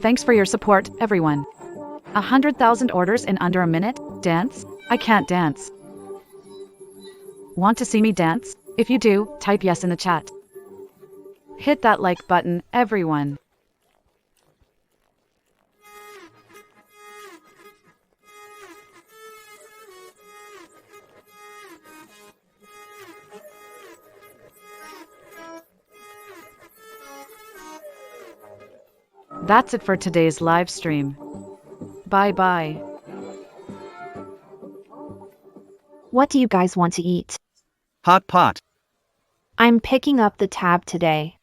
Thanks for your support, everyone. 100,000 orders in under a minute? Dance? I can't dance. Want to see me dance? If you do, type yes in the chat. Hit that like button, everyone. That's it for today's live stream. Bye-bye. What do you guys want to eat? Hot pot. I'm picking up the tab today.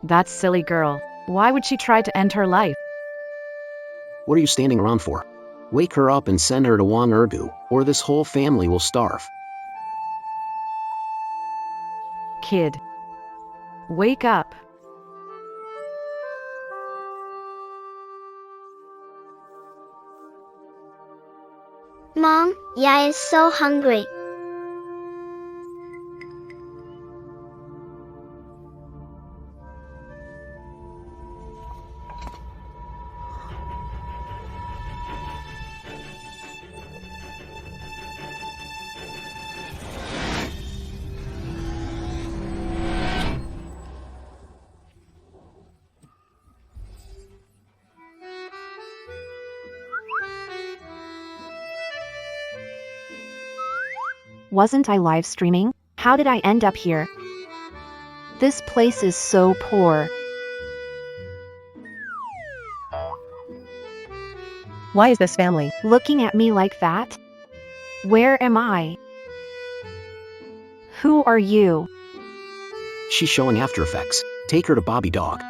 That silly girl. Why would she try to end her life? What are you standing around for? Wake her up and send her to Wan Urgu, or this whole family will starve. Kid. Wake up. Mom, I is so hungry. Wasn't I live streaming? How did I end up here? This place is so poor. Why is this family looking at me like that? Where am I? Who are you? She's showing after effects. Take her to Bobby Dog.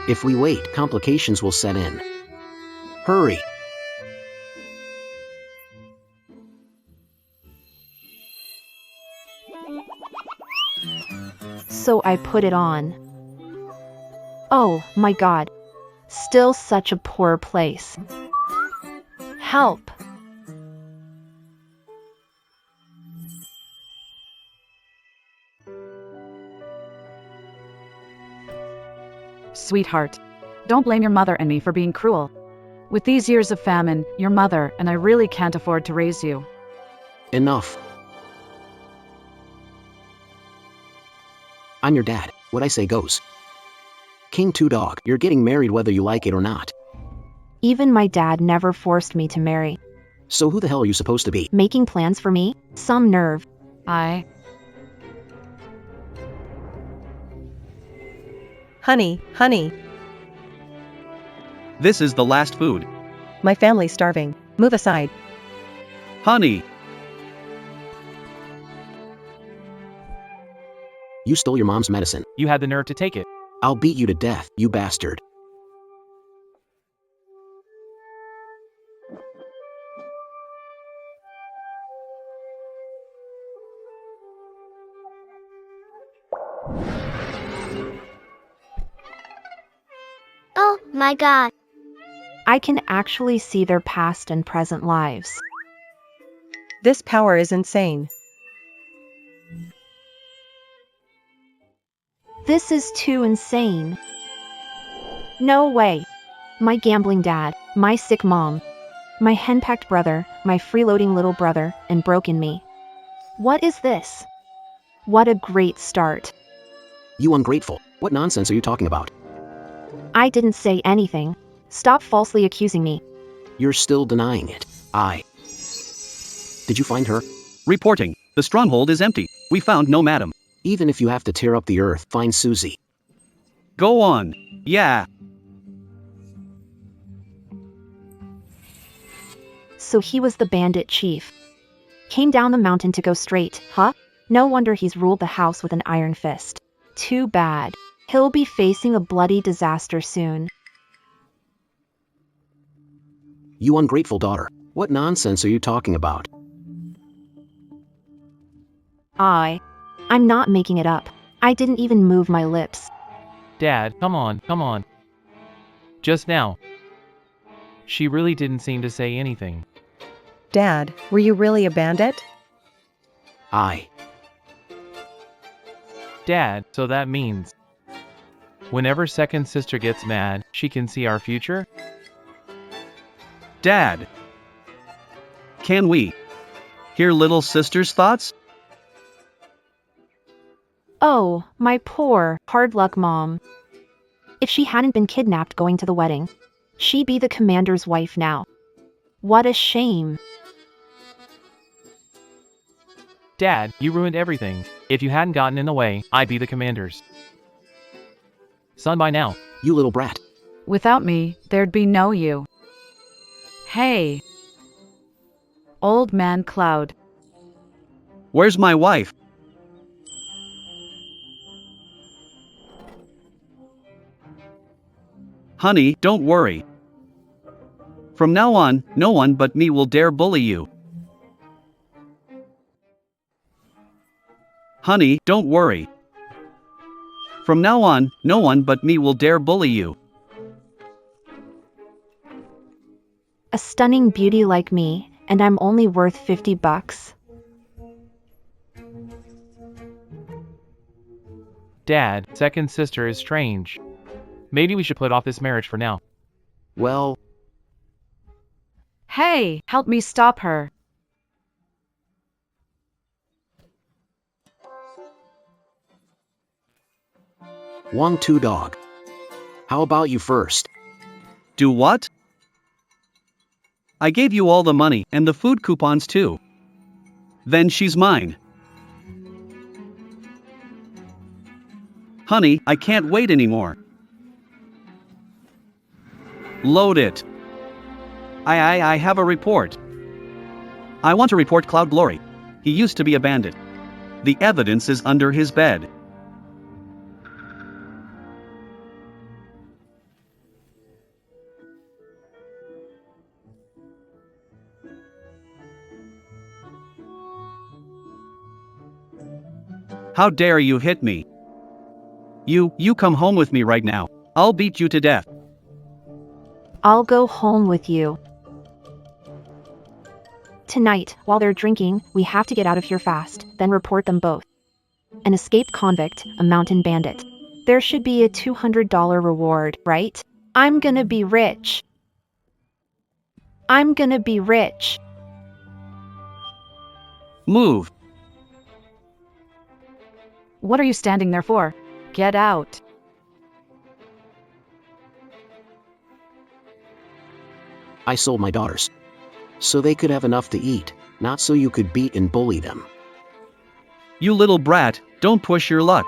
If we wait, complications will set in. Hurry. So I put it on. Oh my god. Still such a poor place. Help. Sweetheart. Don't blame your mother and me for being cruel. With these years of famine, your mother and I really can't afford to raise you. Enough. I'm your dad. What I say goes. King 2 Dog, you're getting married whether you like it or not. Even my dad never forced me to marry. So who the hell are you supposed to be? Making plans for me? Some nerve. Honey, honey, This is the last food. my family's starving. Move aside. Honey. You stole your mom's medicine. You had the nerve to take it. I'll beat you to death, you bastard. Oh my god. I can actually see their past and present lives. This power is insane. This is too insane. No way. My gambling dad, my sick mom, my henpecked brother, my freeloading little brother, and broken me. What is this? What a great start. You ungrateful. What nonsense are you talking about? I didn't say anything. Stop falsely accusing me. You're still denying it. Did you find her? Reporting. The stronghold is empty. We found no madam. Even if you have to tear up the earth, find Susie. Go on. Yeah. So he was the bandit chief. Came down the mountain to go straight, huh? No wonder he's ruled the house with an iron fist. Too bad. He'll be facing a bloody disaster soon. You ungrateful daughter. What nonsense are you talking about? I'm not making it up. I didn't even move my lips. Dad, come on, come on. Just now. She really didn't seem to say anything. Dad, were you really a bandit? Dad, so that means whenever second sister gets mad, she can see our future? Dad. Can we hear little sister's thoughts? Oh, my poor, hard luck mom. If she hadn't been kidnapped going to the wedding, she'd be the commander's wife now. What a shame. Dad, you ruined everything. If you hadn't gotten in the way, I'd be the commander's son by now. You little brat. Without me, there'd be no you. Hey. Old man Cloud. Where's my wife? Honey, don't worry. From now on, no one but me will dare bully you. Honey, don't worry. From now on, no one but me will dare bully you. A stunning beauty like me, and I'm only worth $50. Dad, second sister is strange. Maybe we should put off this marriage for now. Well, Hey, help me stop her. Wong Two Dog. How about you first? Do what? I gave you all the money and the food coupons too. Then she's mine. Honey, I can't wait anymore. Load it. I have a report. I want to report Cloud Glory. He used to be a bandit. The evidence is under his bed. How dare you hit me? You come home with me right now. I'll beat you to death. I'll go home with you. Tonight, while they're drinking, we have to get out of here fast, then report them both. An escaped convict, a mountain bandit. There should be a $200 reward, right? I'm gonna be rich. I'm gonna be rich. Move. What are you standing there for? Get out. I sold my daughters. So they could have enough to eat, not so you could beat and bully them. You little brat, don't push your luck.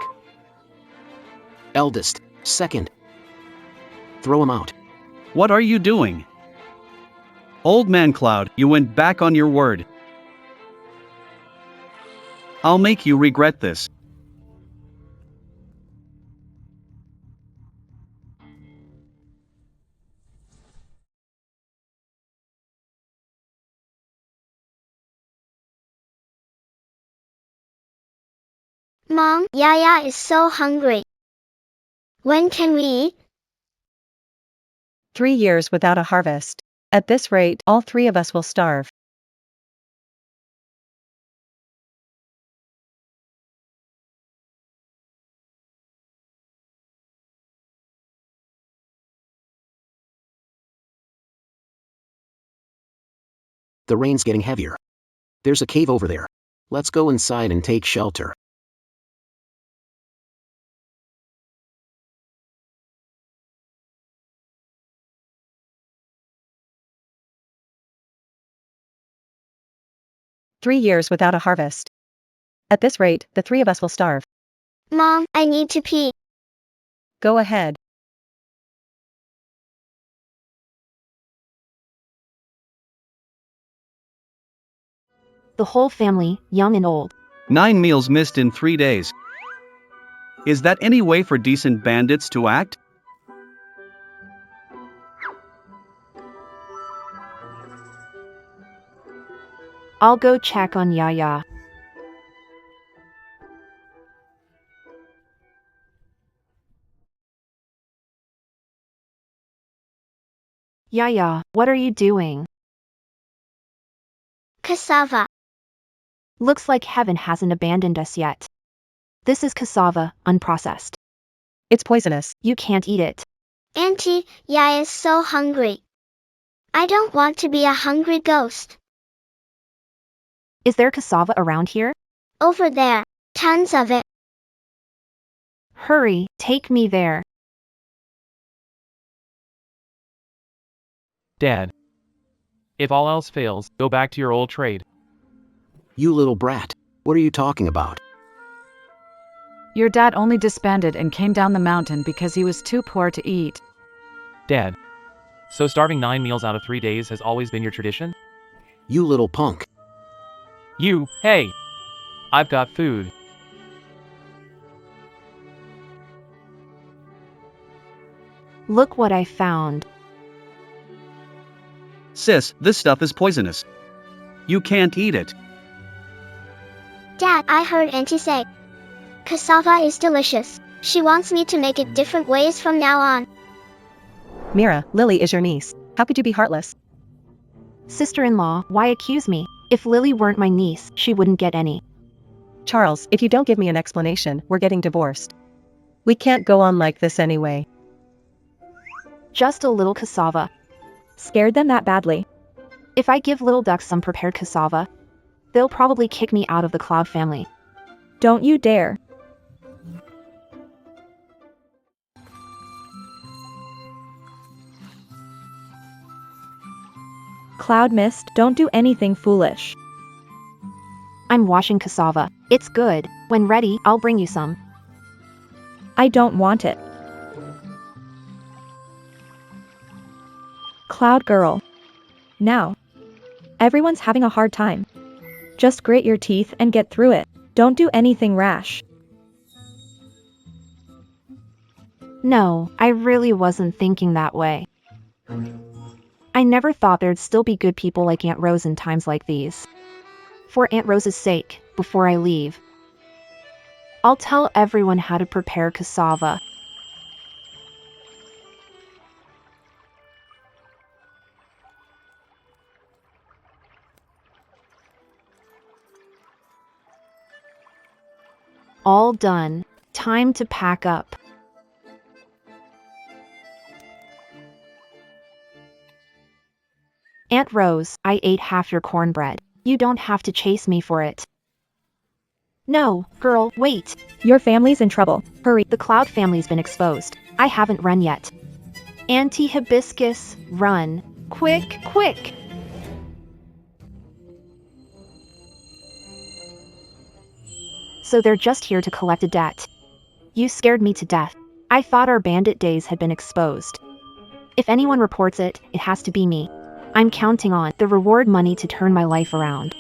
Eldest, second. Throw him out. What are you doing? Old man Cloud, you went back on your word. I'll make you regret this. Mom, Yaya is so hungry. When can we eat? 3 years without a harvest. At this rate, all 3 of us will starve. The rain's getting heavier. There's a cave over there. Let's go inside and take shelter. Three years without a harvest. At this rate, the 3 of us will starve. Mom, I need to pee. Go ahead. The whole family, young and old. 9 meals missed in 3 days. Is that any way for decent bandits to act? I'll go check on Yaya. Yaya, what are you doing? Cassava. Looks like heaven hasn't abandoned us yet. This is cassava, unprocessed. It's poisonous. You can't eat it. Auntie, Yaya is so hungry. I don't want to be a hungry ghost. Is there cassava around here? Over there. Tons of it. Hurry, take me there. Dad. If all else fails, go back to your old trade. You little brat. What are you talking about? Your dad only disbanded and came down the mountain because he was too poor to eat. Dad. So starving 9 meals out of 3 days has always been your tradition? You little punk. You, hey! I've got food. Look what I found. Sis, this stuff is poisonous. You can't eat it. Dad, I heard Auntie say cassava is delicious. She wants me to make it different ways from now on. Mira, Lily is your niece. How could you be heartless? Sister-in-law, why accuse me? If Lily weren't my niece, she wouldn't get any. Charles, if you don't give me an explanation, we're getting divorced. We can't go on like this anyway. Just a little cassava. Scared them that badly? If I give little ducks some prepared cassava, they'll probably kick me out of the Cloud family. Don't you dare. Cloud Mist, don't do anything foolish. I'm washing cassava. It's good. When ready, I'll bring you some. I don't want it. Cloud Girl. Now. Everyone's having a hard time. Just grit your teeth and get through it. Don't do anything rash. No, I really wasn't thinking that way. I never thought there'd still be good people like Aunt Rose in times like these. For Aunt Rose's sake, before I leave, I'll tell everyone how to prepare cassava. All done. Time to pack up. Aunt Rose, I ate half your cornbread. You don't have to chase me for it. No, girl, wait. Your family's in trouble. Hurry. The Cloud family's been exposed. I haven't run yet. Auntie Hibiscus, run. Quick, quick! So they're just here to collect a debt. You scared me to death. I thought our bandit days had been exposed. If anyone reports it, it has to be me. I'm counting on the reward money to turn my life around.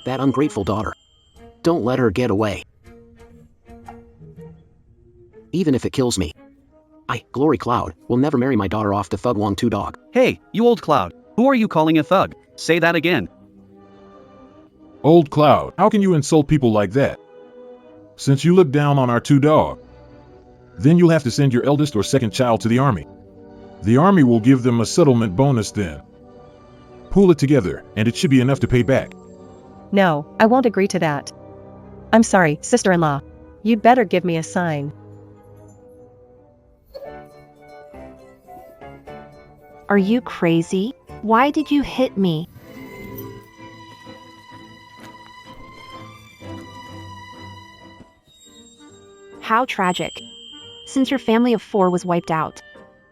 That ungrateful daughter. Don't let her get away. Even if it kills me. Glory Cloud, will never marry my daughter off to Thug Wong 2 dog. Hey, you old Cloud. Who are you calling a thug? Say that again. Old Cloud, how can you insult people like that? Since you look down on our 2 dog, then you'll have to send your eldest or second child to the army. The army will give them a settlement bonus then. Pull it together, and it should be enough to pay back. No, I won't agree to that. I'm sorry, sister-in-law. You'd better give me a sign. Are you crazy? Why did you hit me? How tragic. Since your family of 4 was wiped out.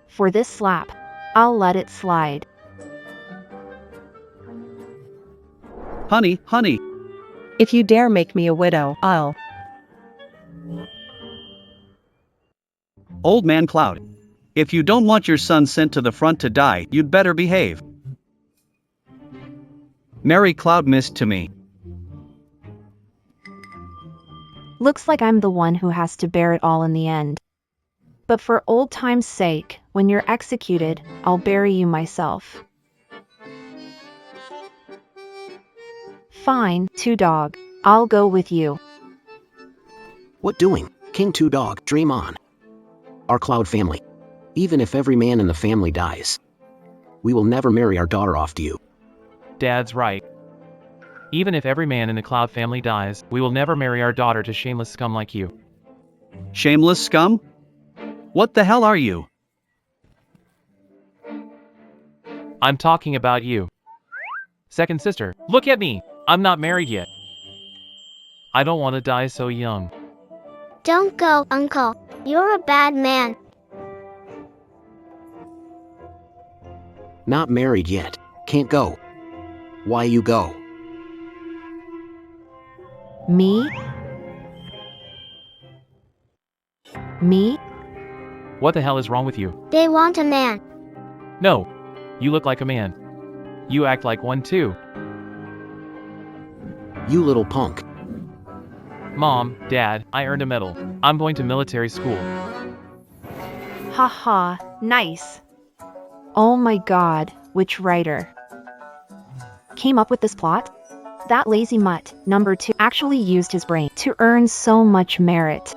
For this slap, I'll let it slide. Honey, honey. If you dare make me a widow, I'll... Old man Cloud. If you don't want your son sent to the front to die, you'd better behave. Marry Cloud Mist to me. Looks like I'm the one who has to bear it all in the end. But for old time's sake, when you're executed, I'll bury you myself. Fine, Two Dog. I'll go with you. What doing? King Two Dog, dream on. Our Cloud family. Even if every man in the family dies, we will never marry our daughter off to you. Dad's right. Even if every man in the Cloud family dies, we will never marry our daughter to shameless scum like you. Shameless scum? What the hell are you? I'm talking about you. Second sister, look at me! I'm not married yet. I don't want to die so young. Don't go, Uncle. You're a bad man. Not married yet. Can't go. Why you go? Me? Me? What the hell is wrong with you? They want a man. No. You look like a man. You act like one too. You little punk. Mom, Dad, I earned a medal. I'm going to military school. Haha, nice. Oh my god, which writer came up with this plot? That lazy mutt, number 2, actually used his brain to earn so much merit.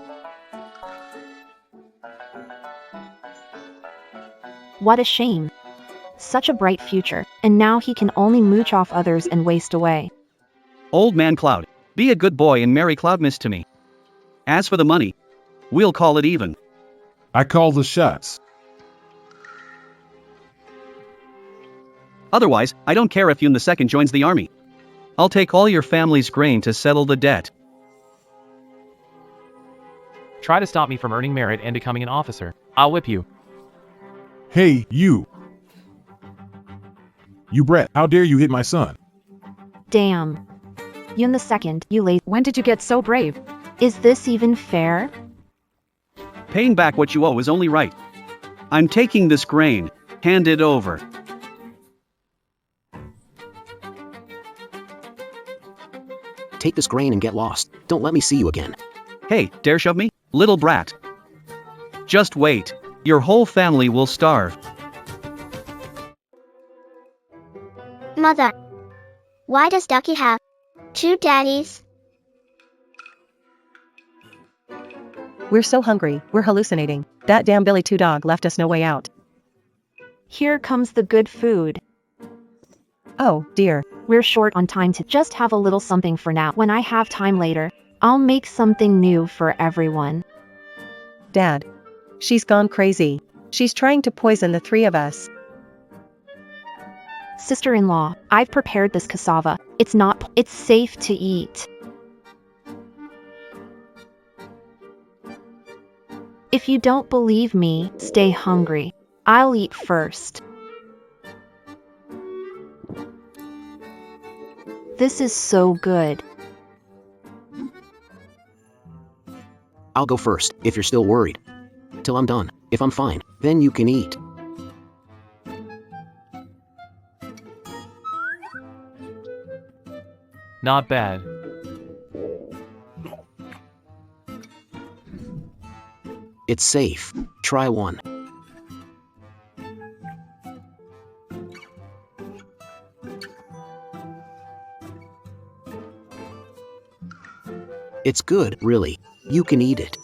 What a shame. Such a bright future, and now he can only mooch off others and waste away. Old man Cloud, be a good boy and marry Cloudmiss to me. As for the money, we'll call it even. I call the shots. Otherwise, I don't care if Yun II joins the army. I'll take all your family's grain to settle the debt. Try to stop me from earning merit and becoming an officer. I'll whip you. Hey, you! You brat, how dare you hit my son? Damn. Yun II, you lazy. When did you get so brave? Is this even fair? Paying back what you owe is only right. I'm taking this grain. Hand it over. Take this grain and get lost. Don't let me see you again. Hey, dare shove me? Little brat. Just wait. Your whole family will starve. Mother. Why does Ducky have 2 daddies? We're so hungry, we're hallucinating. That damn Billy Two Dog left us no way out. Here comes the good food. Oh, dear. We're short on time to just have a little something for now. When I have time later, I'll make something new for everyone. Dad. She's gone crazy. She's trying to poison the 3 of us. Sister-in-law, I've prepared this cassava. It's safe to eat. If you don't believe me, stay hungry. I'll eat first. This is so good. I'll go first, if you're still worried. Till I'm done. If I'm fine, then you can eat. Not bad. It's safe. Try one. It's good, really. You can eat it.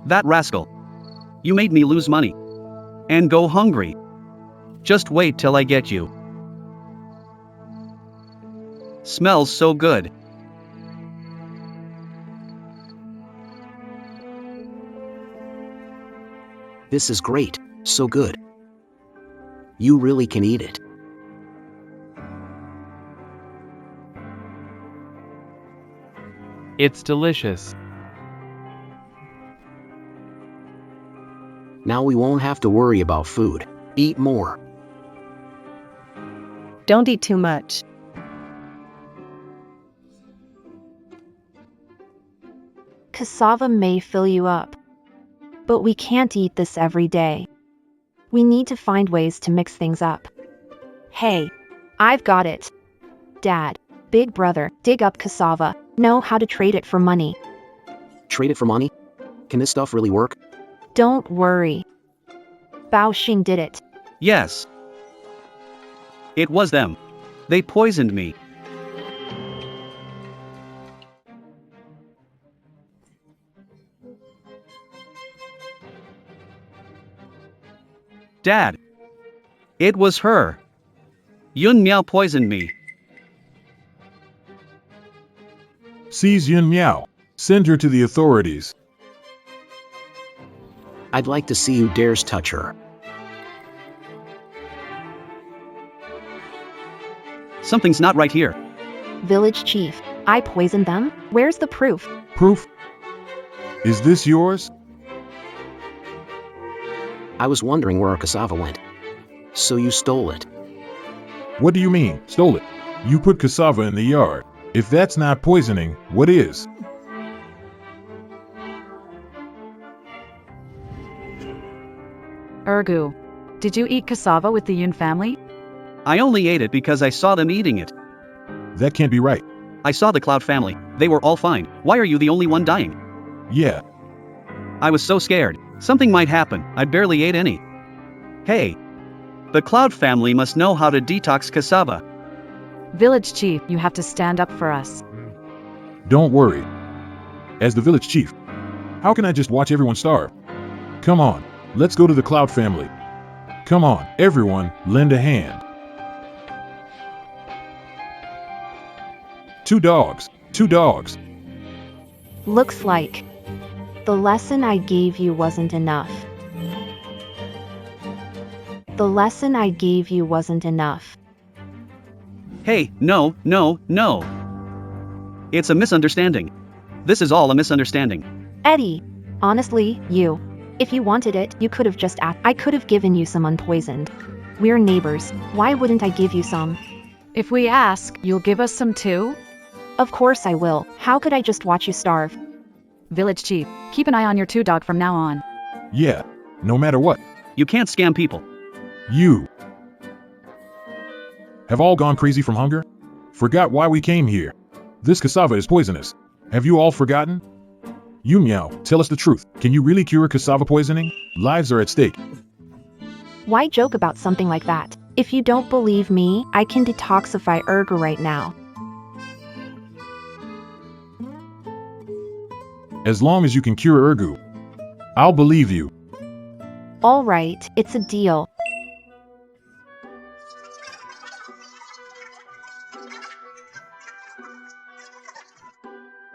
That rascal. You made me lose money. And go hungry. Just wait till I get you. Smells so good. This is great. So good. You really can eat it. It's delicious. Now we won't have to worry about food. Eat more. Don't eat too much. Cassava may fill you up, but we can't eat this every day. We need to find ways to mix things up. Hey, I've got it. Dad, big brother, dig up cassava, know how to trade it for money. Trade it for money? Can this stuff really work? Don't worry. Bao Xing did it. Yes. It was them. They poisoned me. Dad. It was her. Yun Miao poisoned me. Seize Yun Miao. Send her to the authorities. I'd like to see who dares touch her. Something's not right here. Village chief, I poisoned them? Where's the proof? Proof? Is this yours? I was wondering where our cassava went. So you stole it. What do you mean, stole it? You put cassava in the yard. If that's not poisoning, what is? Ergu. Did you eat cassava with the Yun family? I only ate it because I saw them eating it. That can't be right. I saw the Cloud family. They were all fine. Why are you the only one dying? Yeah, I was so scared. Something might happen. I barely ate any. Hey. The Cloud family must know how to detox cassava. Village chief, you have to stand up for us. don't worry. As the village chief, how can I just watch everyone starve? Come on, let's go to the Cloud family. Come on, everyone, lend a hand. 2 dogs, 2 dogs. Looks like the lesson I gave you wasn't enough. The lesson I gave you wasn't enough. Hey, no. It's a misunderstanding. This is all a misunderstanding. Eddie, honestly, if you wanted it, you could have just asked. I could have given you some unpoisoned. We're neighbors. Why wouldn't I give you some? If we ask, you'll give us some too? Of course I will. How could I just watch you starve? Village chief, keep an eye on your 2 dog from now on. Yeah, no matter what. You can't scam people. You have all gone crazy from hunger? Forgot why we came here. This cassava is poisonous. Have you all forgotten? You Meow, tell us the truth. Can you really cure cassava poisoning? Lives are at stake. Why joke about something like that? If you don't believe me, I can detoxify Ergo right now. As long as you can cure Ergu, I'll believe you. All right, it's a deal.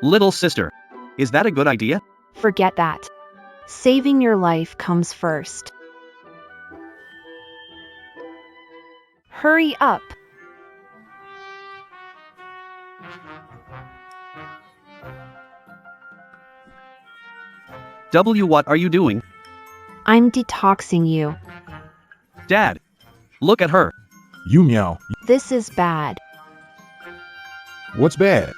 Little sister. Is that a good idea? Forget that. Saving your life comes first. Hurry up. What are you doing? I'm detoxing you. Dad. Look at her. You Meow, This is bad. what's bad?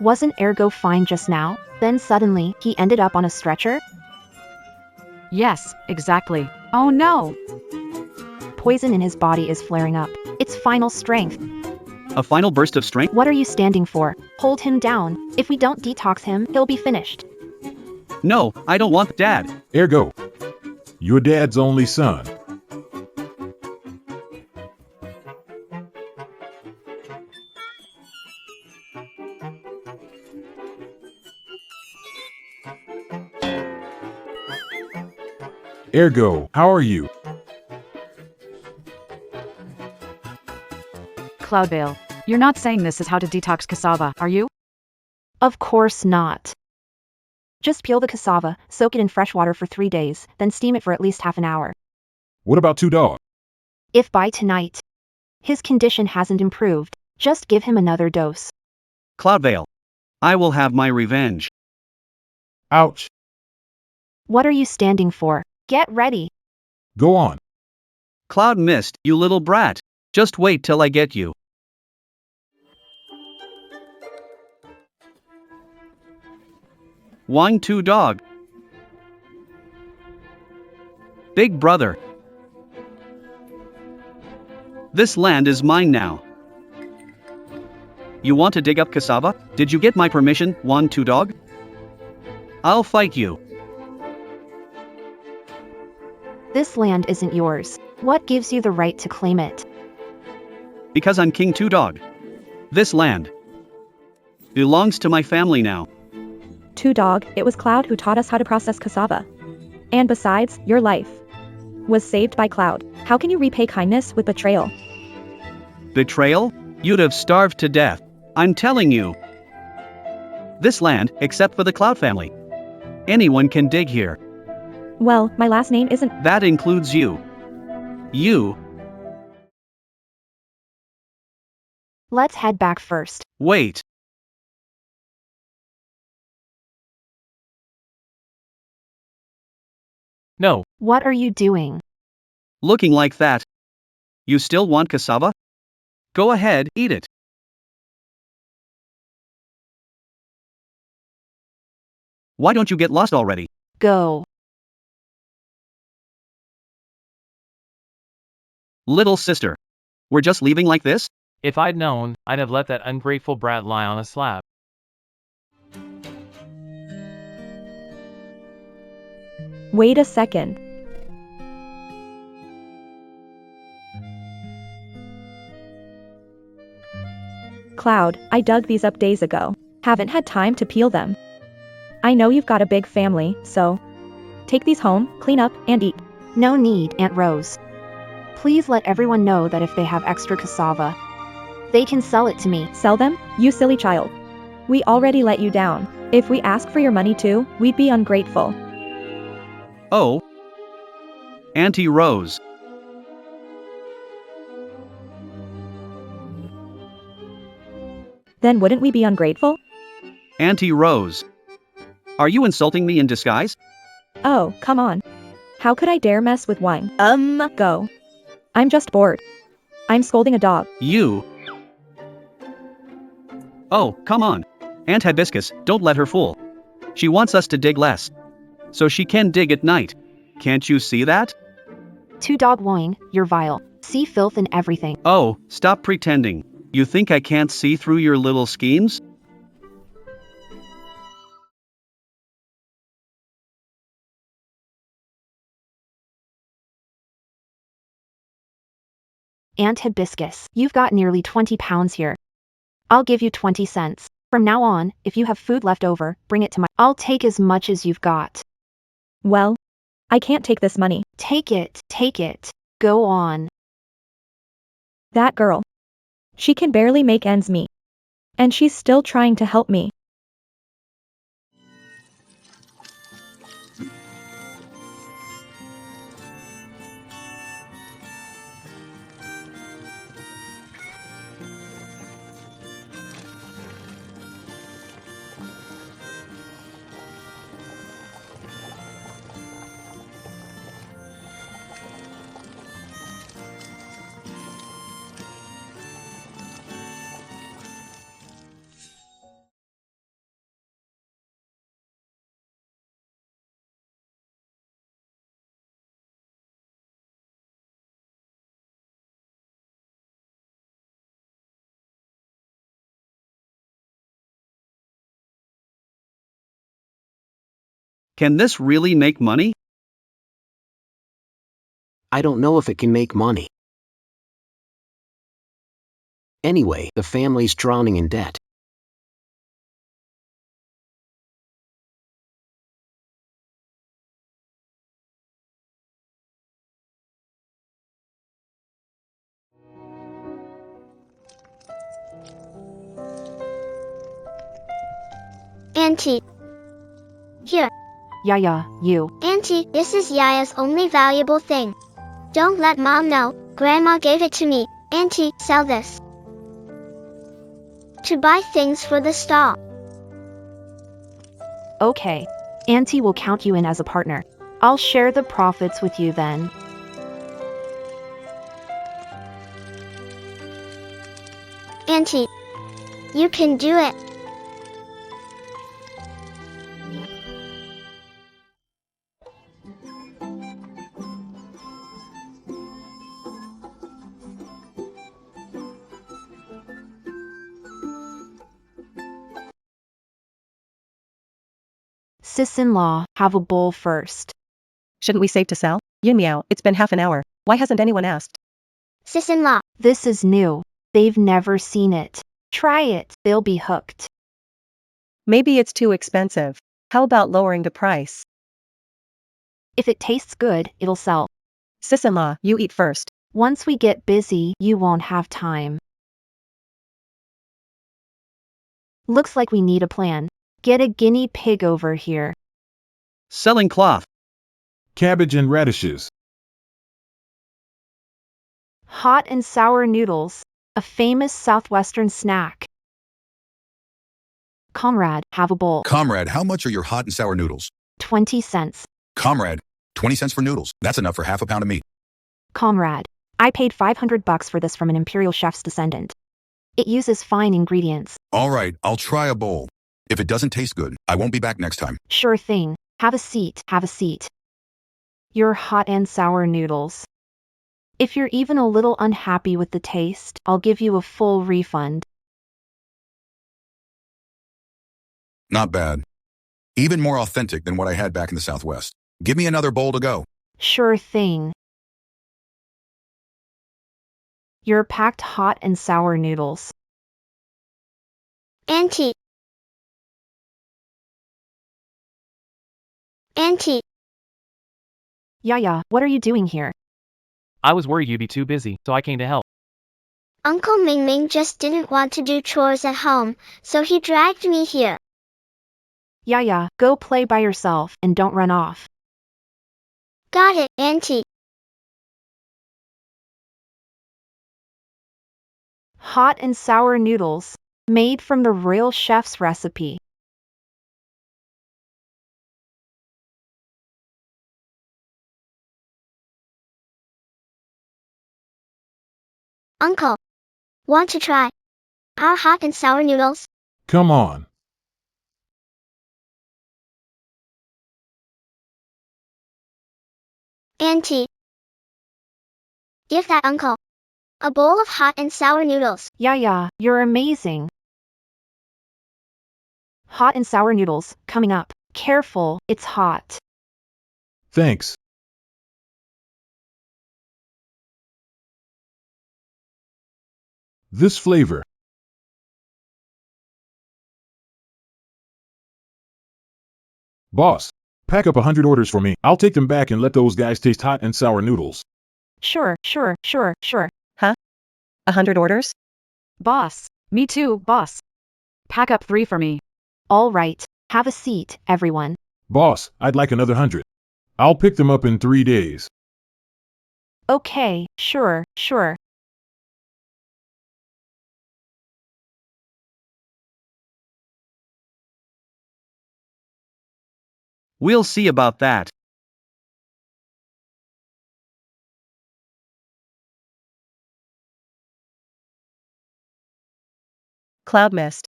Wasn't Ergo fine just now? Then suddenly, he ended up on a stretcher? Yes, exactly. Oh no! Poison in his body is flaring up. It's final strength. A final burst of strength? What are you standing for? Hold him down. If we don't detox him, he'll be finished. No, I don't want Dad. Ergo, your dad's only son. Ergo, how are you? Cloudvale, you're not saying this is how to detox cassava, are you? Of course not. Just peel the cassava, soak it in fresh water for 3 days, then steam it for at least half an hour. What about 2 dogs? If by tonight his condition hasn't improved, just give him another dose. Cloudvale. I will have my revenge. Ouch. What are you standing for? Get ready. Go on. Cloud Mist, you little brat. Just wait till I get you. Wine 2 dog. Big brother. This land is mine now. You want to dig up Cassava? Did you get my permission, 1-2 dog? I'll fight you. This land isn't yours. What gives you the right to claim it? Because I'm King 2 dog. This land belongs to my family now. 2 dog, it was Cloud who taught us how to process cassava. And besides, your life was saved by Cloud. How can you repay kindness with betrayal? Betrayal? You'd have starved to death. I'm telling you. This land, except for the Cloud family. Anyone can dig here. Well, my last name isn't. That includes you. You. Let's head back first. Wait. No, What are you doing? Looking like that. You still want cassava? Go ahead, eat it. Why don't you get lost already? Go. Little sister. We're just leaving like this? if I'd known, I'd have let that ungrateful brat lie on a slab. Wait a second. Cloud, I dug these up days ago. Haven't had time to peel them. I know you've got a big family, so take these home, clean up, and eat. No need, Aunt Rose. Please let everyone know that if they have extra cassava, they can sell it to me. Sell them? You silly child. We already let you down. If we ask for your money too, we'd be ungrateful. Oh. Auntie Rose. Then wouldn't we be ungrateful? Auntie Rose. Are you insulting me in disguise? Oh, come on. How could I dare mess with wine? Go. I'm just bored. I'm scolding a dog. You. Oh, come on. Aunt Hibiscus, don't let her fool. She wants us to dig less. So she can dig at night. Can't you see that? 2 dog wine, you're vile. See filth in everything. Oh, stop pretending. You think I can't see through your little schemes? Aunt Hibiscus, you've got nearly 20 pounds here. I'll give you 20 cents. From now on, if you have food left over, bring it to my. I'll take as much as you've got. Well, I can't take this money. Take it. Go on. That girl. She can barely make ends meet. And she's still trying to help me. Can this really make money? I don't know if it can make money. Anyway, the family's drowning in debt. Auntie. Here. Yaya, you. Auntie, this is Yaya's only valuable thing. Don't let Mom know. Grandma gave it to me. Auntie, sell this. To buy things for the stall. Okay. Auntie will count you in as a partner. I'll share the profits with you then. Auntie. You can do it. Sis-in-law, have a bowl first. Shouldn't we save to sell? Yun meow, it's been half an hour. Why hasn't anyone asked? Sis-in-law, This is new. They've never seen it. Try it, they'll be hooked. Maybe it's too expensive. How about lowering the price? If it tastes good, it'll sell. Sis-in-law, you eat first. Once we get busy, you won't have time. Looks like we need a plan. Get a guinea pig over here. Selling cloth. Cabbage and radishes. Hot and sour noodles, a famous southwestern snack. Comrade, have a bowl. Comrade, how much are your hot and sour noodles? 20 cents. Comrade, 20 cents for noodles. That's enough for half a pound of meat. Comrade, I paid $500 for this from an imperial chef's descendant. It uses fine ingredients. All right, I'll try a bowl. If it doesn't taste good, I won't be back next time. Sure thing. Have a seat, have a seat. Your hot and sour noodles. If you're even a little unhappy with the taste, I'll give you a full refund. Not bad. Even more authentic than what I had back in the Southwest. Give me another bowl to go. Sure thing. Your packed hot and sour noodles. Auntie. Auntie, Yaya, what are you doing here? I was worried you'd be too busy, so I came to help. Uncle Ming Ming just didn't want to do chores at home, so he dragged me here. Yaya, go play by yourself and don't run off. Got it, Auntie. Hot and sour noodles, made from the real chef's recipe. Uncle, want to try our hot and sour noodles? Come on. Auntie, give that uncle a bowl of hot and sour noodles. Yaya, you're amazing. Hot and sour noodles, coming up. Careful, it's hot. Thanks. This flavor. Boss, pack up 100 orders for me. I'll take them back and let those guys taste hot and sour noodles. Sure. 100 orders? Boss. Me too, boss. Pack up 3 for me. All right, have a seat, everyone. Boss, I'd like another 100. I'll pick them up in 3 days. Okay, sure. We'll see about that. Cloud mist.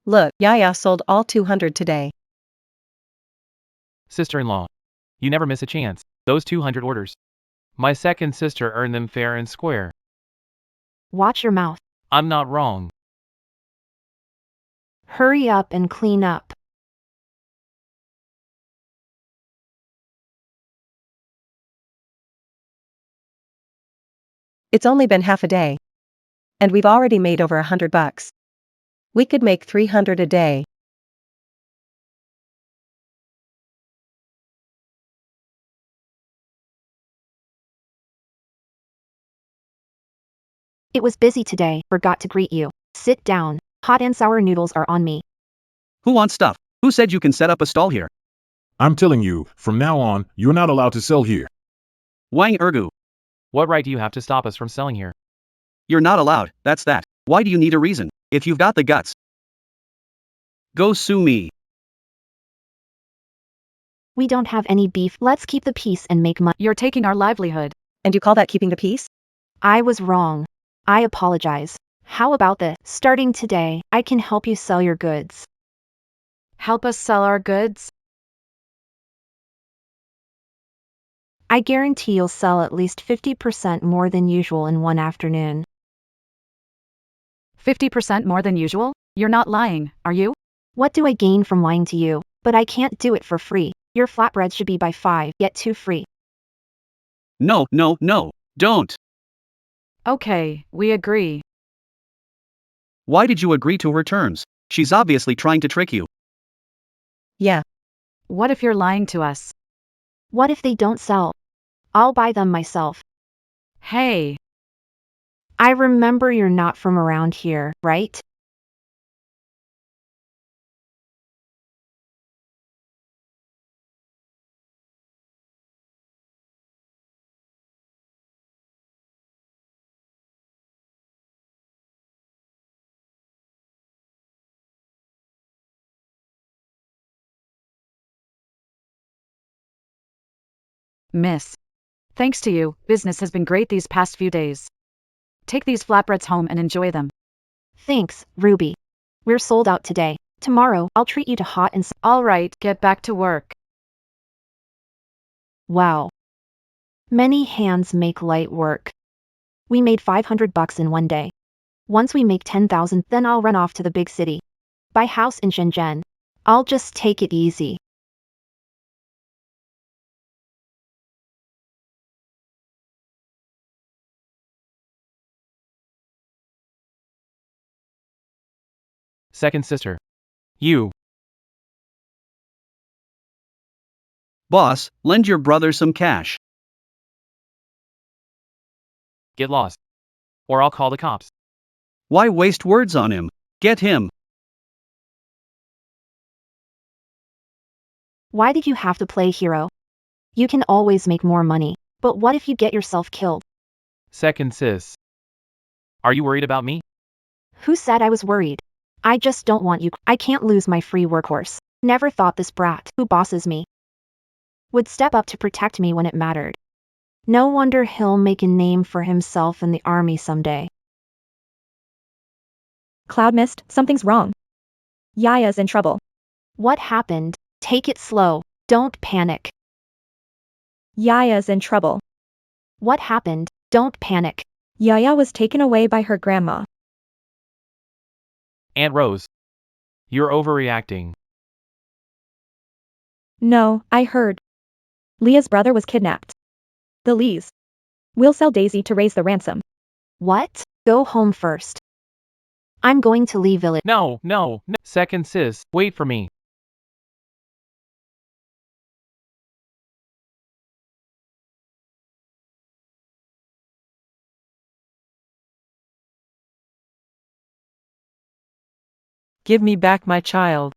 Look, Yaya sold all 200 today. Sister-in-law. You never miss a chance. Those 200 orders. My second sister earned them fair and square. Watch your mouth. I'm not wrong. Hurry up and clean up. It's only been half a day. And we've already made over $100. We could make 300 a day. It was busy today, forgot to greet you. Sit down. Hot and sour noodles are on me. Who wants stuff? Who said you can set up a stall here? I'm telling you, from now on, you're not allowed to sell here. Wang Ergu. What right do you have to stop us from selling here? You're not allowed, that's that. Why do you need a reason? If you've got the guts, go sue me. We don't have any beef. Let's keep the peace and make money. You're taking our livelihood. And you call that keeping the peace? I was wrong. I apologize. How about this? Starting today, I can help you sell your goods. Help us sell our goods? I guarantee you'll sell at least 50% more than usual in one afternoon. 50% more than usual? You're not lying, are you? What do I gain from lying to you? But I can't do it for free. Your flatbreads should be by 5, get 2 free. No, no, no, don't. Okay, we agree. Why did you agree to her terms? She's obviously trying to trick you. Yeah. What if you're lying to us? What if they don't sell? I'll buy them myself. Hey, I remember you're not from around here, right? miss. Thanks to you, business has been great these past few days. Take these flatbreads home and enjoy them. Thanks, Ruby. We're sold out today. Tomorrow, I'll treat you to hot and All right, get back to work. Wow. Many hands make light work. We made $500 in one day. Once we make 10,000, then I'll run off to the big city. Buy house in Shenzhen. I'll just take it easy. Second sister. You. Boss, lend your brother some cash. Get lost. Or I'll call the cops. Why waste words on him? Get him. Why did you have to play hero? You can always make more money, but what if you get yourself killed? Second sis. Are you worried about me? Who said I was worried? I just don't want you. I can't lose my free workhorse. Never thought this brat, who bosses me, would step up to protect me when it mattered. No wonder he'll make a name for himself in the army someday. Cloud Mist, something's wrong. Yaya's in trouble. What happened? Take it slow. Don't panic. Yaya's in trouble. What happened? Don't panic. Yaya was taken away by her grandma. Aunt Rose. You're overreacting. No, I heard. Leah's brother was kidnapped. The Lees. We'll sell Daisy to raise the ransom. What? Go home first. I'm going to leave village. No, no, no. Second sis, wait for me. Give me back my child.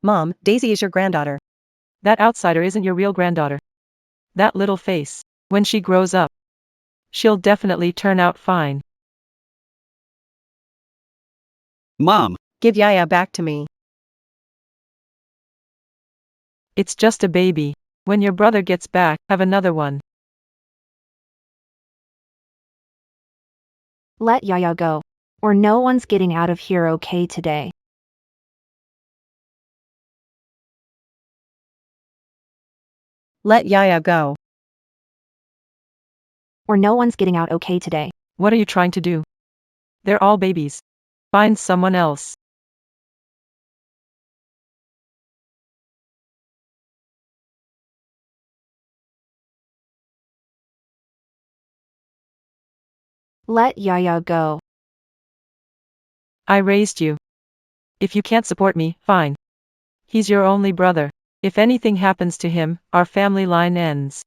Mom, Daisy is your granddaughter. That outsider isn't your real granddaughter. That little face, when she grows up, she'll definitely turn out fine. Mom, Give Yaya back to me. It's just a baby. When your brother gets back, have another one. Let Yaya go. Or no one's getting out of here okay today. Let Yaya go. Or no one's getting out okay today. What are you trying to do? They're all babies. Find someone else. Let Yaya go. I raised you. If you can't support me, fine. He's your only brother. If anything happens to him, our family line ends.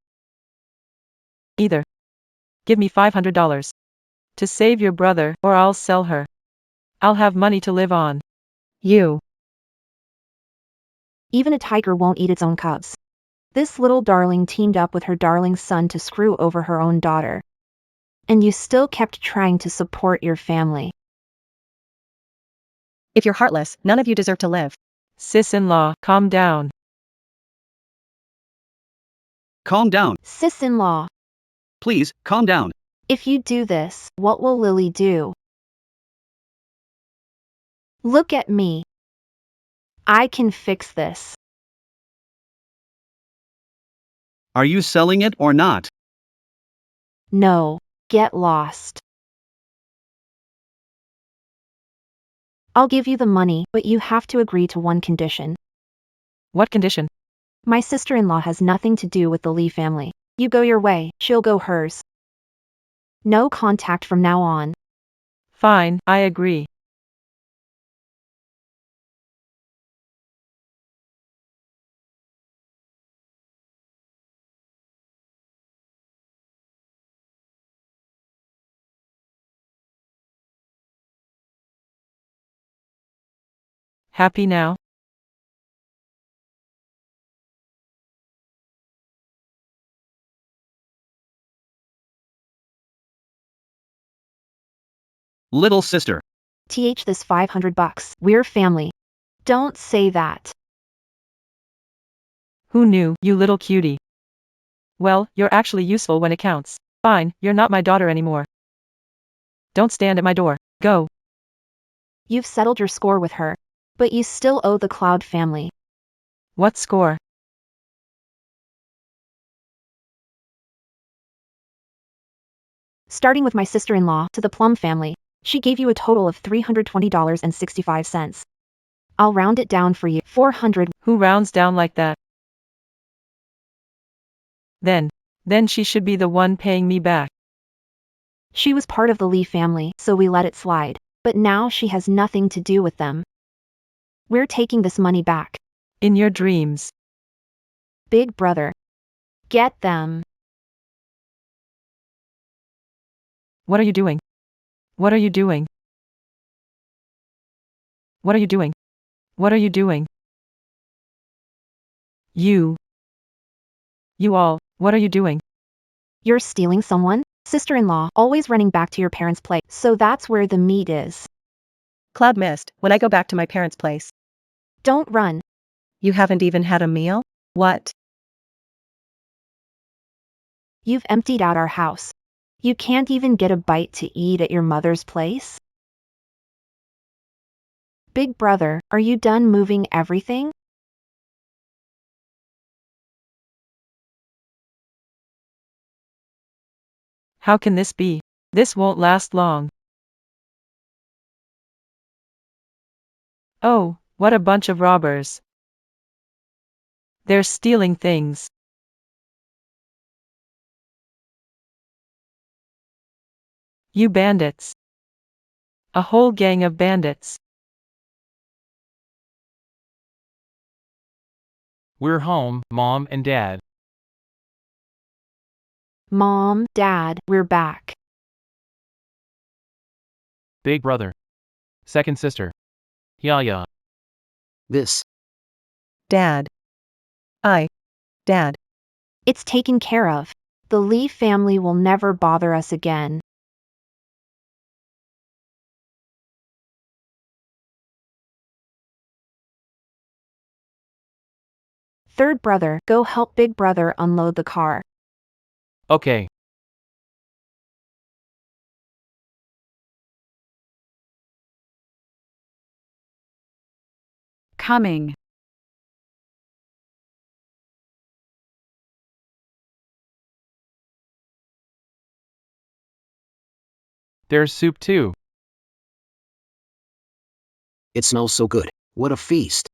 Either give me $500 to save your brother, or I'll sell her. I'll have money to live on. You. Even a tiger won't eat its own cubs. This little darling teamed up with her darling son to screw over her own daughter. And you still kept trying to support your family. If you're heartless, none of you deserve to live. Sis-in-law, calm down. calm down. Sis-in-law, Please, calm down. if you do this, what will Lily do? Look at me. I can fix this. Are you selling it or not? No, get lost. I'll give you the money, but you have to agree to one condition. What condition? My sister-in-law has nothing to do with the Lee family. You go your way, she'll go hers. No contact from now on. Fine, I agree. Happy now? Little sister. This $500. We're family. Don't say that. Who knew, you little cutie? Well, you're actually useful when it counts. Fine, you're not my daughter anymore. Don't stand at my door. Go. You've settled your score with her. But you still owe the Cloud family. What score? Starting with my sister-in-law to the Plum family, she gave you a total of $320.65. I'll round it down for you. 400. Who rounds down like that? Then she should be the one paying me back. She was part of the Lee family, so we let it slide. But now she has nothing to do with them. We're taking this money back. In your dreams. Big brother. Get them. What are you doing? What are you doing? What are you doing? What are you doing? You all, what are you doing? You're stealing someone? Sister-in-law, always running back to your parents' place. So that's where the meat is. Cloud missed when I go back to my parents' place. Don't run. You haven't even had a meal? What? You've emptied out our house. You can't even get a bite to eat at your mother's place? Big brother, are you done moving everything? How can this be? This won't last long. Oh, what a bunch of robbers. They're stealing things. You bandits. A whole gang of bandits. We're home, Mom and Dad. Mom, Dad, we're back. Big brother. Second sister. Yeah. This. Dad. Dad. It's taken care of. The Lee family will never bother us again. Third brother, go help big brother unload the car. Okay. Coming. There's soup too. It smells so good. What a feast.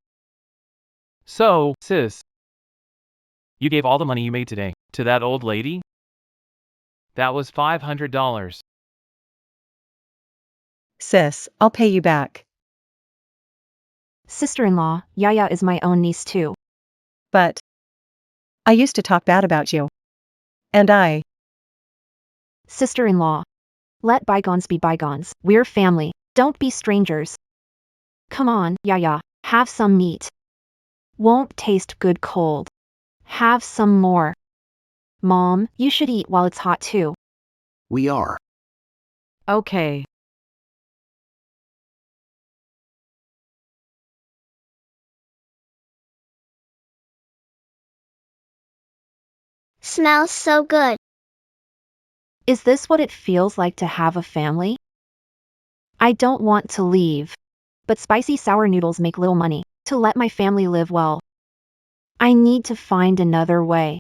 So, sis. You gave all the money you made today to that old lady? That was $500. Sis, I'll pay you back. Sister-in-law, Yaya is my own niece too. But I used to talk bad about you. And I. Sister-in-law. Let bygones be bygones. We're family. Don't be strangers. Come on, Yaya, have some meat. Won't taste good cold. Have some more. Mom, you should eat while it's hot too. We are. Okay. Smells so good. Is this what it feels like to have a family? I don't want to leave. But spicy sour noodles make little money to let my family live well. I need to find another way.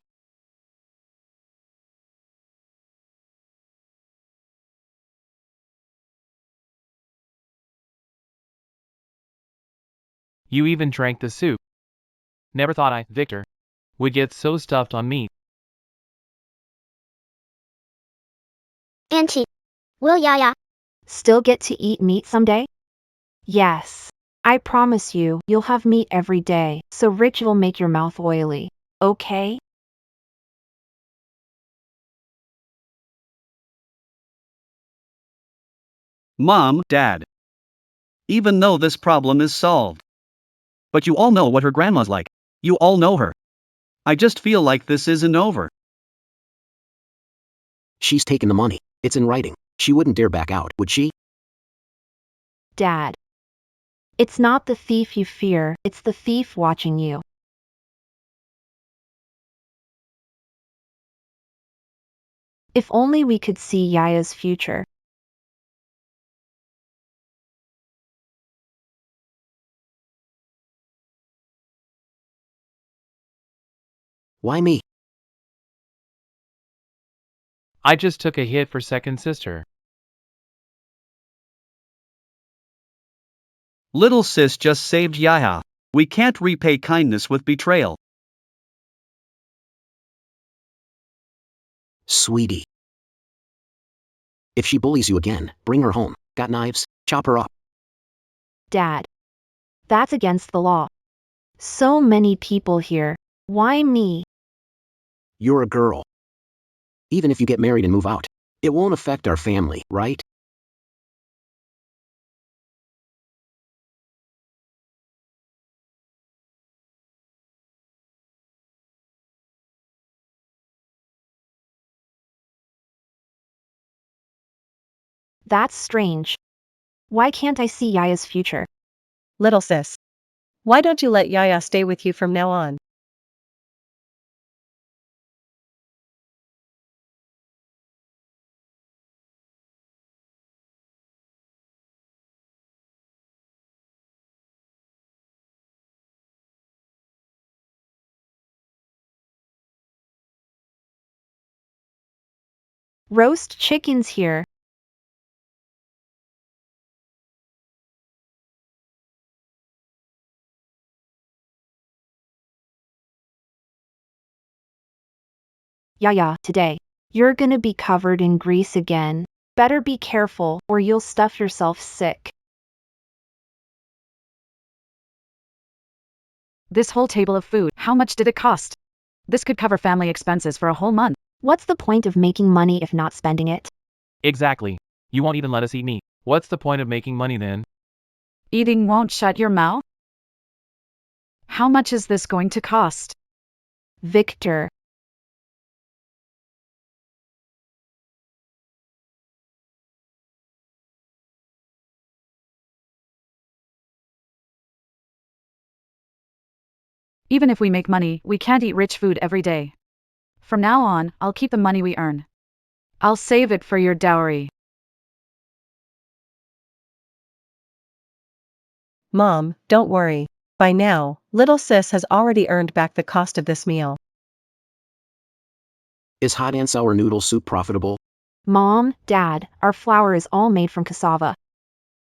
You even drank the soup. Never thought I, Victor, would get so stuffed on meat. Auntie. Will Yaya Still get to eat meat someday? Yes. I promise you, you'll have meat every day, so rich will make your mouth oily. Okay? Mom, Dad. Even though this problem is solved. But you all know what her grandma's like. You all know her. I just feel like this isn't over. She's taken the money. It's in writing. She wouldn't dare back out, would she? Dad. It's not the thief you fear, it's the thief watching you. If only we could see Yaya's future. Why me? I just took a hit for second sister. Little sis just saved Yaya. We can't repay kindness with betrayal. Sweetie. If she bullies you again, bring her home. Got knives? Chop her up. Dad. That's against the law. So many people here. Why me? You're a girl. Even if you get married and move out, it won't affect our family, right? That's strange. Why can't I see Yaya's future? Little sis. Why don't you let Yaya stay with you from now on? Roast chickens here. Yaya, today. You're gonna be covered in grease again. Better be careful, or you'll stuff yourself sick. This whole table of food, how much did it cost? This could cover family expenses for a whole month. What's the point of making money if not spending it? Exactly. You won't even let us eat meat. What's the point of making money then? Eating won't shut your mouth? How much is this going to cost? Victor. Even if we make money, we can't eat rich food every day. From now on, I'll keep the money we earn. I'll save it for your dowry. Mom, don't worry. By now, little sis has already earned back the cost of this meal. Is hot and sour noodle soup profitable? Mom, Dad, our flour is all made from cassava.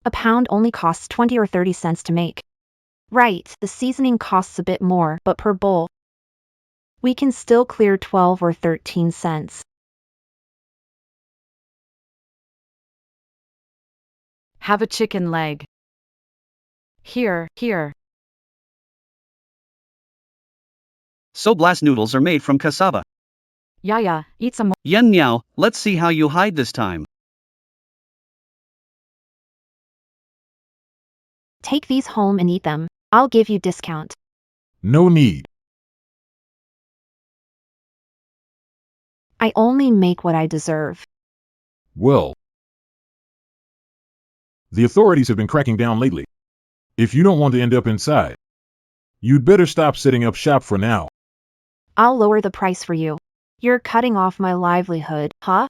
A pound only costs 20 or 30 cents to make. Right, the seasoning costs a bit more, but per bowl, we can still clear 12 or 13 cents. Have a chicken leg. Here. So blast noodles are made from cassava. Yaya, eat some more. Yen Miao, let's see how you hide this time. Take these home and eat them. I'll give you discount. No need. I only make what I deserve. Well, the authorities have been cracking down lately. If you don't want to end up inside, you'd better stop setting up shop for now. I'll lower the price for you. You're cutting off my livelihood, huh?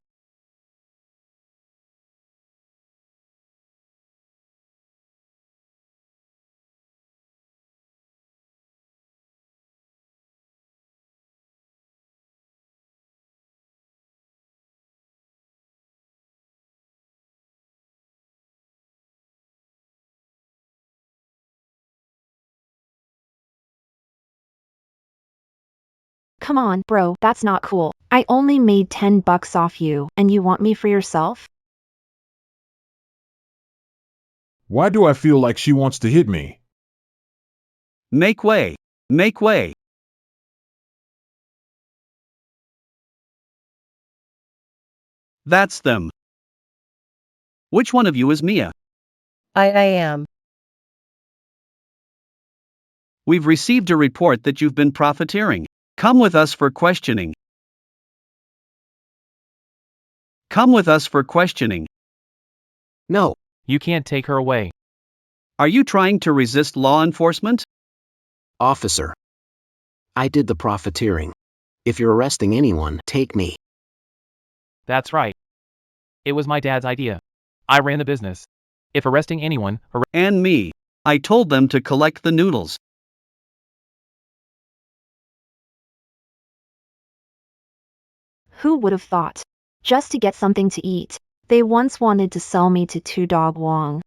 Come on, bro, that's not cool. I only made $10 off you, and you want me for yourself? Why do I feel like she wants to hit me? Make way. Make way. That's them. Which one of you is Mia? I am. We've received a report that you've been profiteering. Come with us for questioning. Come with us for questioning. No, You can't take her away. Are you trying to resist law enforcement? officer. I did the profiteering. If you're arresting anyone, take me. That's right. It was my dad's idea. I ran the business. If arresting anyone, And me. I told them to collect the noodles. Who would have thought? Just to get something to eat. They once wanted to sell me to Two Dog Wong.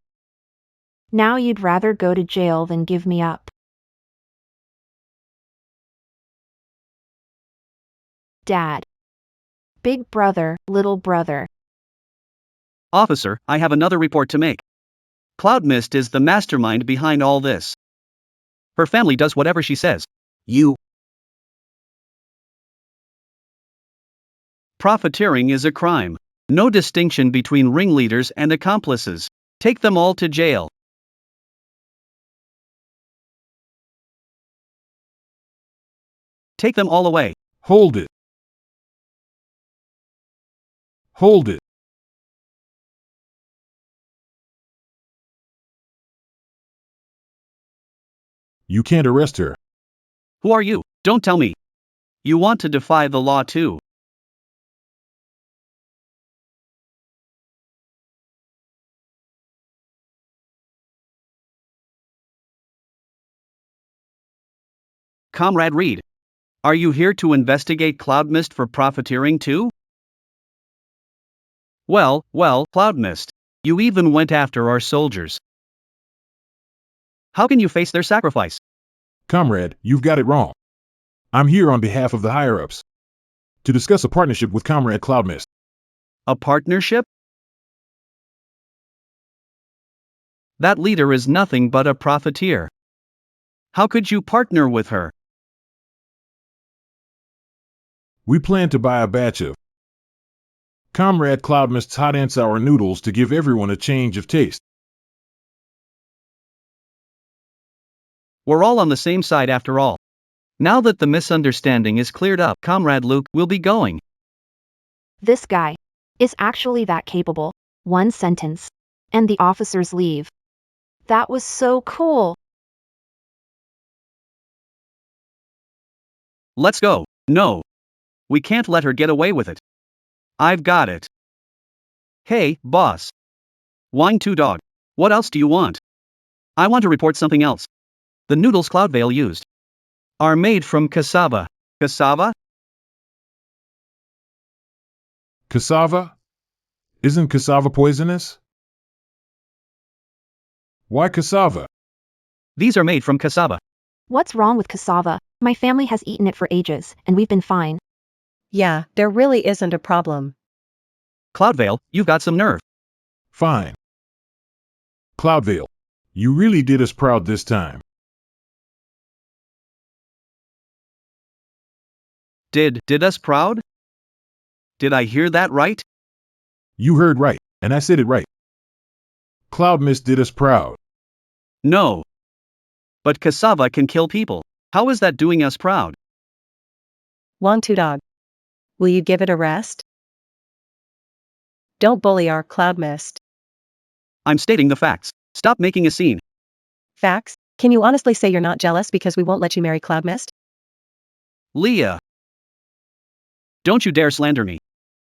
Now you'd rather go to jail than give me up. Dad. Big brother, little brother. Officer, I have another report to make. Cloud Mist is the mastermind behind all this. Her family does whatever she says. You, Profiteering is a crime. No distinction between ringleaders and accomplices. Take them all to jail. Take them all away. Hold it. Hold it. You can't arrest her. Who are you? Don't tell me. You want to defy the law too. Comrade Reed. Are you here to investigate Cloud Mist for profiteering too? Well, Cloud Mist. You even went after our soldiers. How can you face their sacrifice? Comrade, you've got it wrong. I'm here on behalf of the higher-ups to discuss a partnership with Comrade Cloudmist. A partnership? That leader is nothing but a profiteer. How could you partner with her? We plan to buy a batch of Comrade Cloudmist's hot and sour noodles to give everyone a change of taste. We're all on the same side after all. Now that the misunderstanding is cleared up, Comrade Luke will be going. This guy is actually that capable. One sentence. And the officers leave. That was so cool. Let's go. No. We can't let her get away with it. I've got it. Hey, boss. Wine 2 Dog. What else do you want? I want to report something else. The noodles Cloudvale used are made from cassava. Cassava? Cassava? Isn't cassava poisonous? Why cassava? These are made from cassava. What's wrong with cassava? My family has eaten it for ages, and we've been fine. Yeah, there really isn't a problem. Cloudvale, you've got some nerve. Fine. Cloudvale, you really did us proud this time. Did us proud? Did I hear that right? You heard right, and I said it right. Cloudmist did us proud. No. But cassava can kill people. How is that doing us proud? Want to dog? Will you give it a rest? Don't bully our Cloudmist. I'm stating the facts. Stop making a scene. Facts? Can you honestly say you're not jealous because we won't let you marry Cloudmist? Leah. Don't you dare slander me.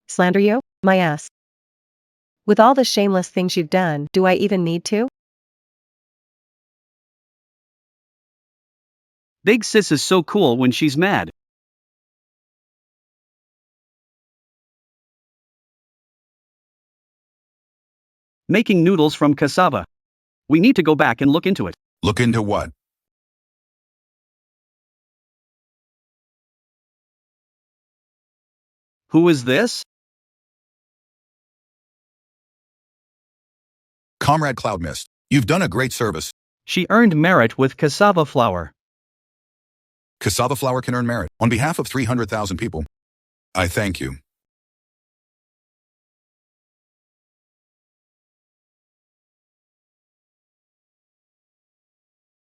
Slander you? My ass. With all the shameless things you've done, do I even need to? Big Sis is so cool when she's mad. Making noodles from cassava. We need to go back and look into it. Look into what? Who is this? Comrade Cloud Mist, you've done a great service. She earned merit with cassava flour. Cassava flour can earn merit. On behalf of 300,000 people, I thank you.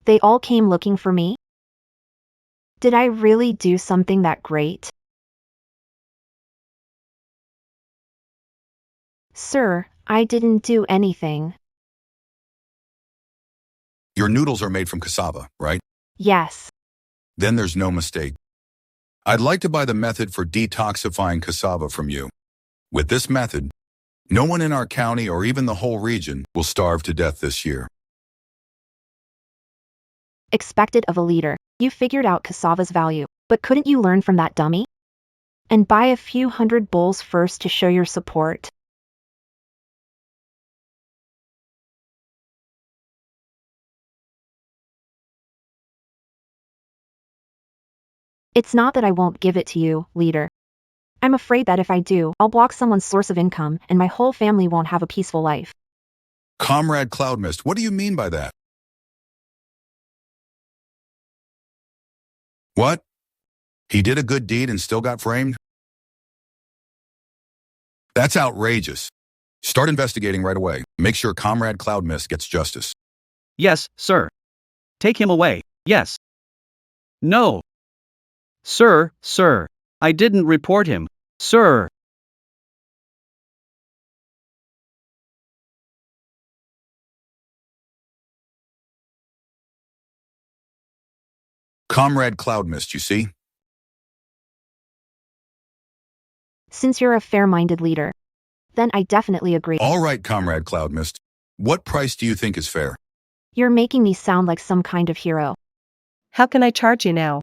They all came looking for me? Did I really do something that great? Sir, I didn't do anything. Your noodles are made from cassava, right? Yes. Then there's no mistake. I'd like to buy the method for detoxifying cassava from you. With this method, no one in our county or even the whole region will starve to death this year. Expected of a leader. You figured out cassava's value, but couldn't you learn from that dummy? And buy a few hundred bowls first to show your support. It's not that I won't give it to you, leader. I'm afraid that if I do, I'll block someone's source of income and my whole family won't have a peaceful life. Comrade Cloud Mist, what do you mean by that? What? He did a good deed and still got framed? That's outrageous. Start investigating right away. Make sure Comrade Cloud Mist gets justice. Yes, sir. Take him away. Yes. No. Sir, I didn't report him. Sir. Comrade Cloud Mist, you see? Since you're a fair-minded leader, then I definitely agree. All right, Comrade Cloud Mist. What price do you think is fair? You're making me sound like some kind of hero. How can I charge you now?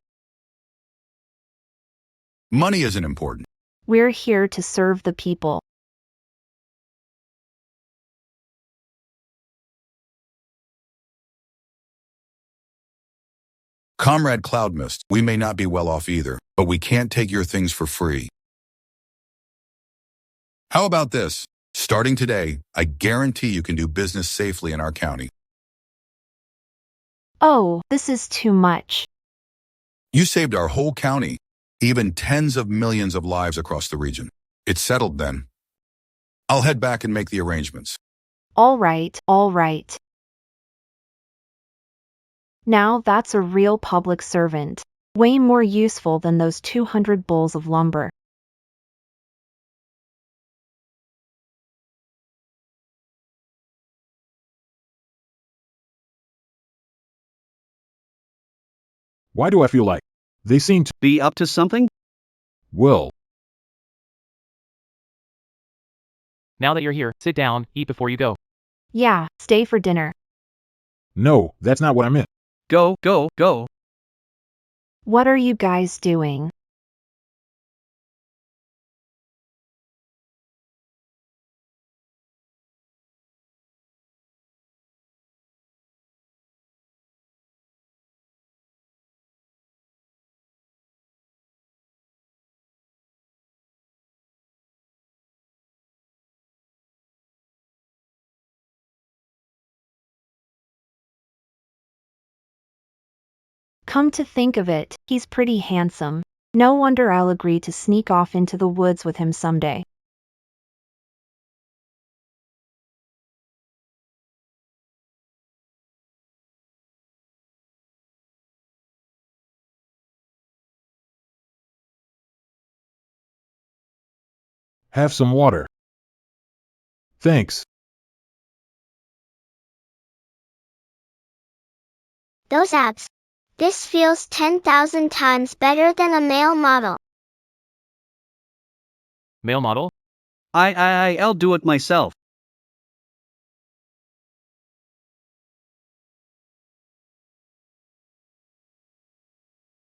Money isn't important. We're here to serve the people. Comrade Cloud Mist, we may not be well off either, but we can't take your things for free. How about this? Starting today, I guarantee you can do business safely in our county. Oh, this is too much. You saved our whole county, even tens of millions of lives across the region. It's settled then. I'll head back and make the arrangements. All right. Now that's a real public servant. Way more useful than those 200 bowls of lumber. Why do I feel like they seem to Be up to something? well? Now that you're here, sit down, eat before you go. Yeah, stay for dinner. No, that's not what I meant. Go. What are you guys doing? Come to think of it, he's pretty handsome. No wonder I'll agree to sneak off into the woods with him someday. Have some water. Thanks. Those abs. This feels 10,000 times better than a male model. Male model? I'll do it myself.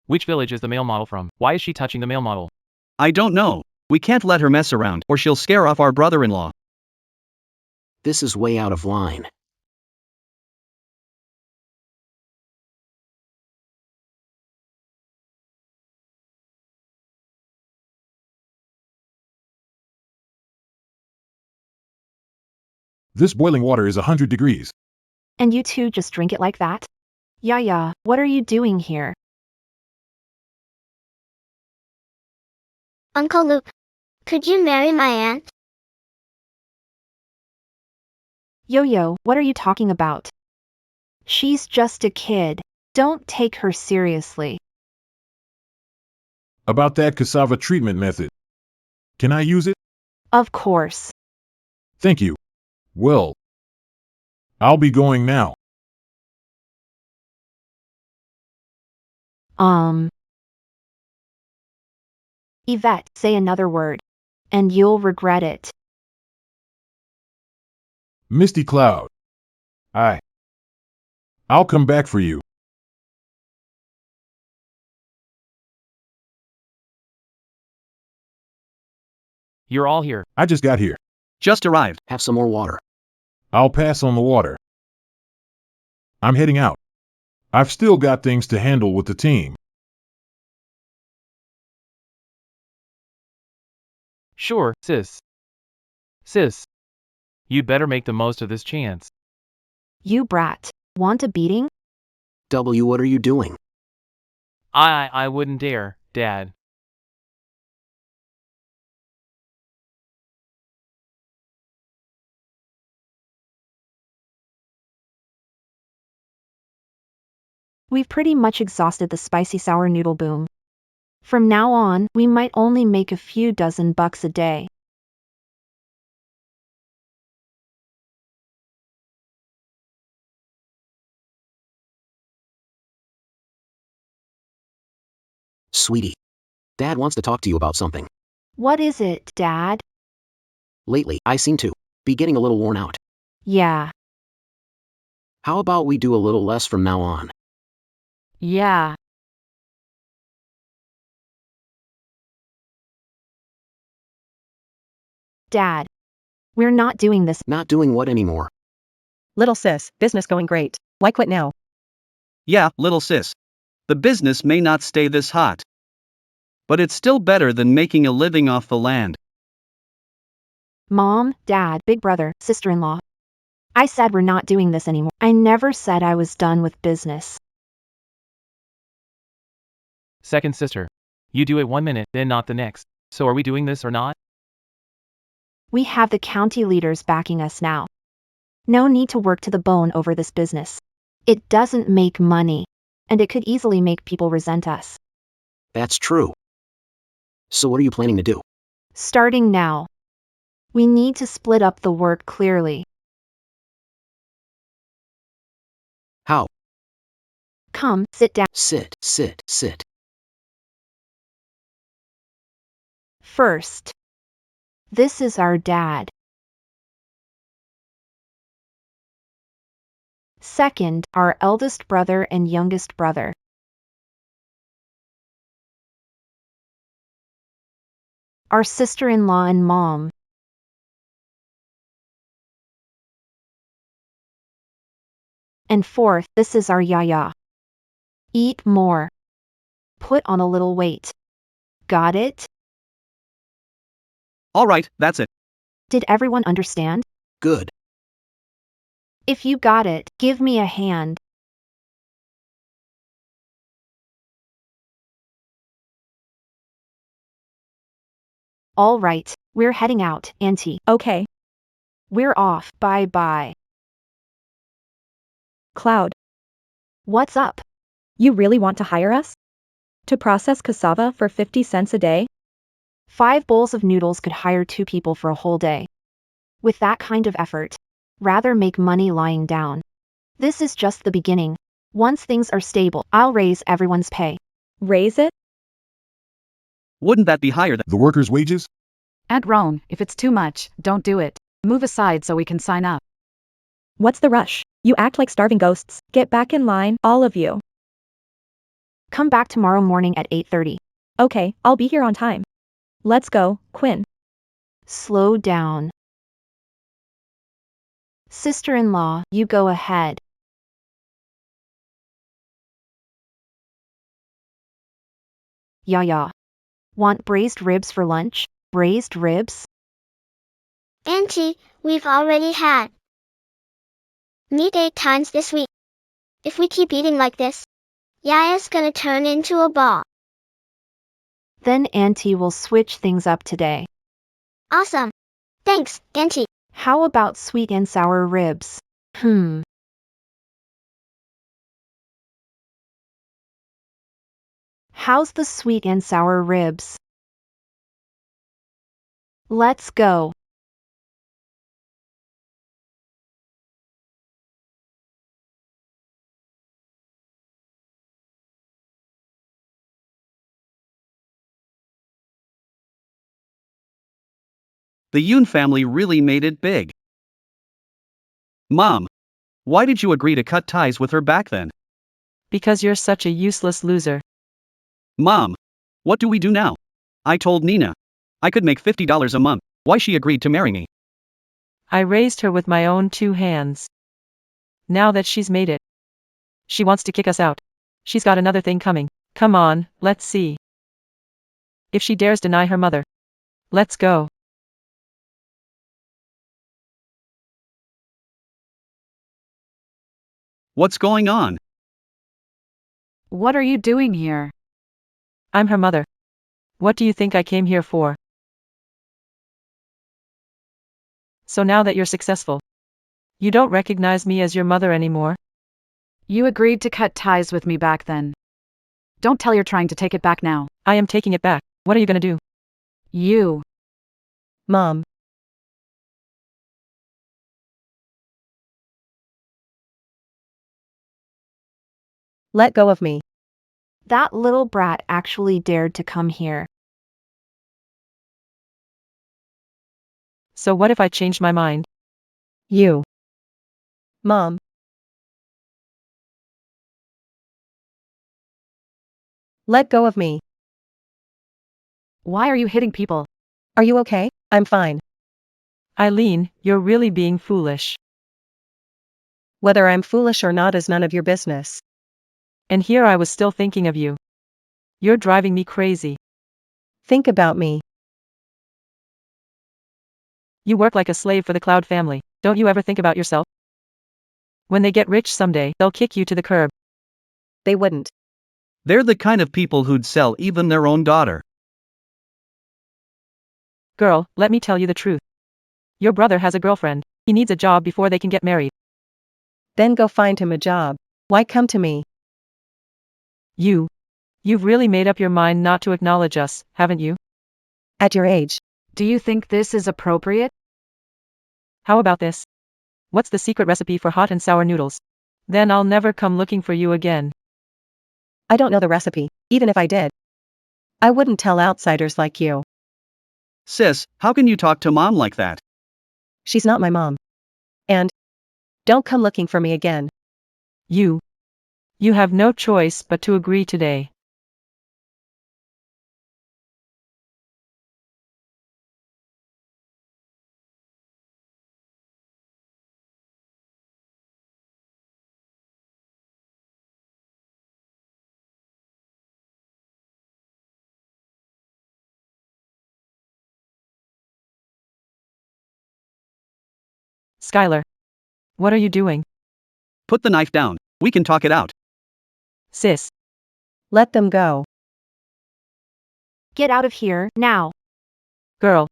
Which village is the male model from? Why is she touching the male model? I don't know. We can't let her mess around, or she'll scare off our brother-in-law. This is way out of line. This boiling water is 100 degrees. And you two just drink it like that? Yaya, what are you doing here? Uncle Luke, could you marry my aunt? Yo-yo, what are you talking about? She's just a kid. Don't take her seriously. About that cassava treatment method. Can I use it? Of course. Thank you. Well, I'll be going now. Yvette, say another word. And you'll regret it. Misty Cloud. I'll come back for you. You're all here. I just got here. Just arrived. Have some more water. I'll pass on the water. I'm heading out. I've still got things to handle with the team. Sure, sis. Sis. You'd better make the most of this chance. You brat. Want a beating? W, what are you doing? I wouldn't dare, Dad. We've pretty much exhausted the spicy sour noodle boom. From now on, we might only make a few dozen bucks a day. Sweetie. Dad wants to talk to you about something. What is it, Dad? Lately, I seem to be getting a little worn out. Yeah. How about we do a little less from now on? Yeah. Dad. We're not doing this. Not doing what anymore? Little sis, business going great. Why quit now? Yeah, little sis. The business may not stay this hot. But it's still better than making a living off the land. Mom, Dad, big brother, sister-in-law. I said we're not doing this anymore. I never said I was done with business. Second sister. You do it 1 minute, then not the next. So are we doing this or not? We have the county leaders backing us now. No need to work to the bone over this business. It doesn't make money, and it could easily make people resent us. That's true. So what are you planning to do? Starting now. We need to split up the work clearly. How? Come, sit down. Sit. First. This is our dad. Second, our eldest brother and youngest brother. Our sister-in-law and mom. And fourth, this is our yaya. Eat more. Put on a little weight. Got it? All right, that's it. Did everyone understand? Good. If you got it, give me a hand. All right, we're heading out, Auntie. Okay. We're off. Bye-bye. Cloud, What's up? you really want to hire us? To process cassava for 50 cents a day? 5 bowls of noodles could hire 2 people for a whole day. With that kind of effort, rather make money lying down. This is just the beginning. Once things are stable, I'll raise everyone's pay. Raise it? Wouldn't that be higher than The workers' wages? Aunt Roan, if it's too much, don't do it. Move aside so we can sign up. What's the rush? You act like starving ghosts. Get back in line, all of you. Come back tomorrow morning at 8:30. Okay, I'll be here on time. Let's go, Quinn. Slow down. Sister-in-law, you go ahead. Yaya. Want braised ribs for lunch? Braised ribs? Auntie, we've already had. Meet 8 times this week. If we keep eating like this, Yaya's gonna turn into a ball. Then Auntie will switch things up today. Awesome. Thanks, Auntie. How about sweet and sour ribs? How's the sweet and sour ribs? Let's go. The Yoon family really made it big. Mom, why did you agree to cut ties with her back then? Because you're such a useless loser. Mom, what do we do now? I told Nina I could make $50 a month. Why she agreed to marry me? I raised her with my own 2 hands. Now that she's made it, she wants to kick us out. She's got another thing coming. Come on, let's see. If she dares deny her mother. Let's go. What's going on? What are you doing here? I'm her mother. What do you think I came here for? So now that you're successful, you don't recognize me as your mother anymore? You agreed to cut ties with me back then. Don't tell you're trying to take it back now. I am taking it back. What are you gonna do? You. Mom. Let go of me. That little brat actually dared to come here. So what if I changed my mind? You. Mom. Let go of me. Why are you hitting people? Are you okay? I'm fine. Eileen, you're really being foolish. Whether I'm foolish or not is none of your business. And here I was still thinking of you. You're driving me crazy. Think about me. You work like a slave for the Cloud family. Don't you ever think about yourself? When they get rich someday, they'll kick you to the curb. They wouldn't. They're the kind of people who'd sell even their own daughter. Girl, let me tell you the truth. Your brother has a girlfriend. He needs a job before they can get married. Then go find him a job. Why come to me? You've really made up your mind not to acknowledge us, haven't you? At your age. Do you think this is appropriate? How about this? What's the secret recipe for hot and sour noodles? Then I'll never come looking for you again. I don't know the recipe, even if I did. I wouldn't tell outsiders like you. Sis, how can you talk to Mom like that? She's not my mom. And don't come looking for me again. You have no choice but to agree today. Skylar. What are you doing? Put the knife down. We can talk it out. Sis. Let them go. Get out of here, now. Girl.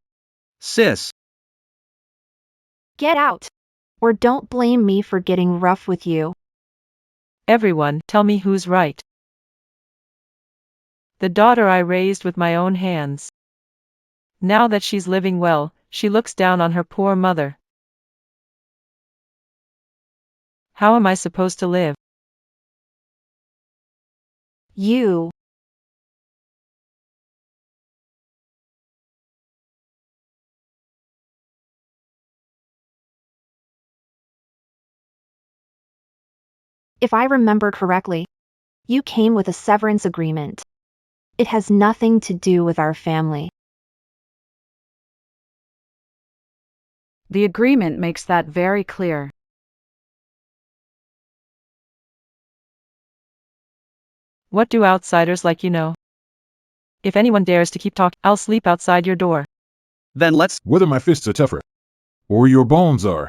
Sis. Get out. Or don't blame me for getting rough with you. Everyone, tell me who's right. The daughter I raised with my own hands. Now that she's living well, she looks down on her poor mother. How am I supposed to live? You. If I remember correctly, you came with a severance agreement. It has nothing to do with our family. The agreement makes that very clear. What do outsiders like you know? If anyone dares to keep talking, I'll sleep outside your door. Then let's. Whether my fists are tougher or your bones are.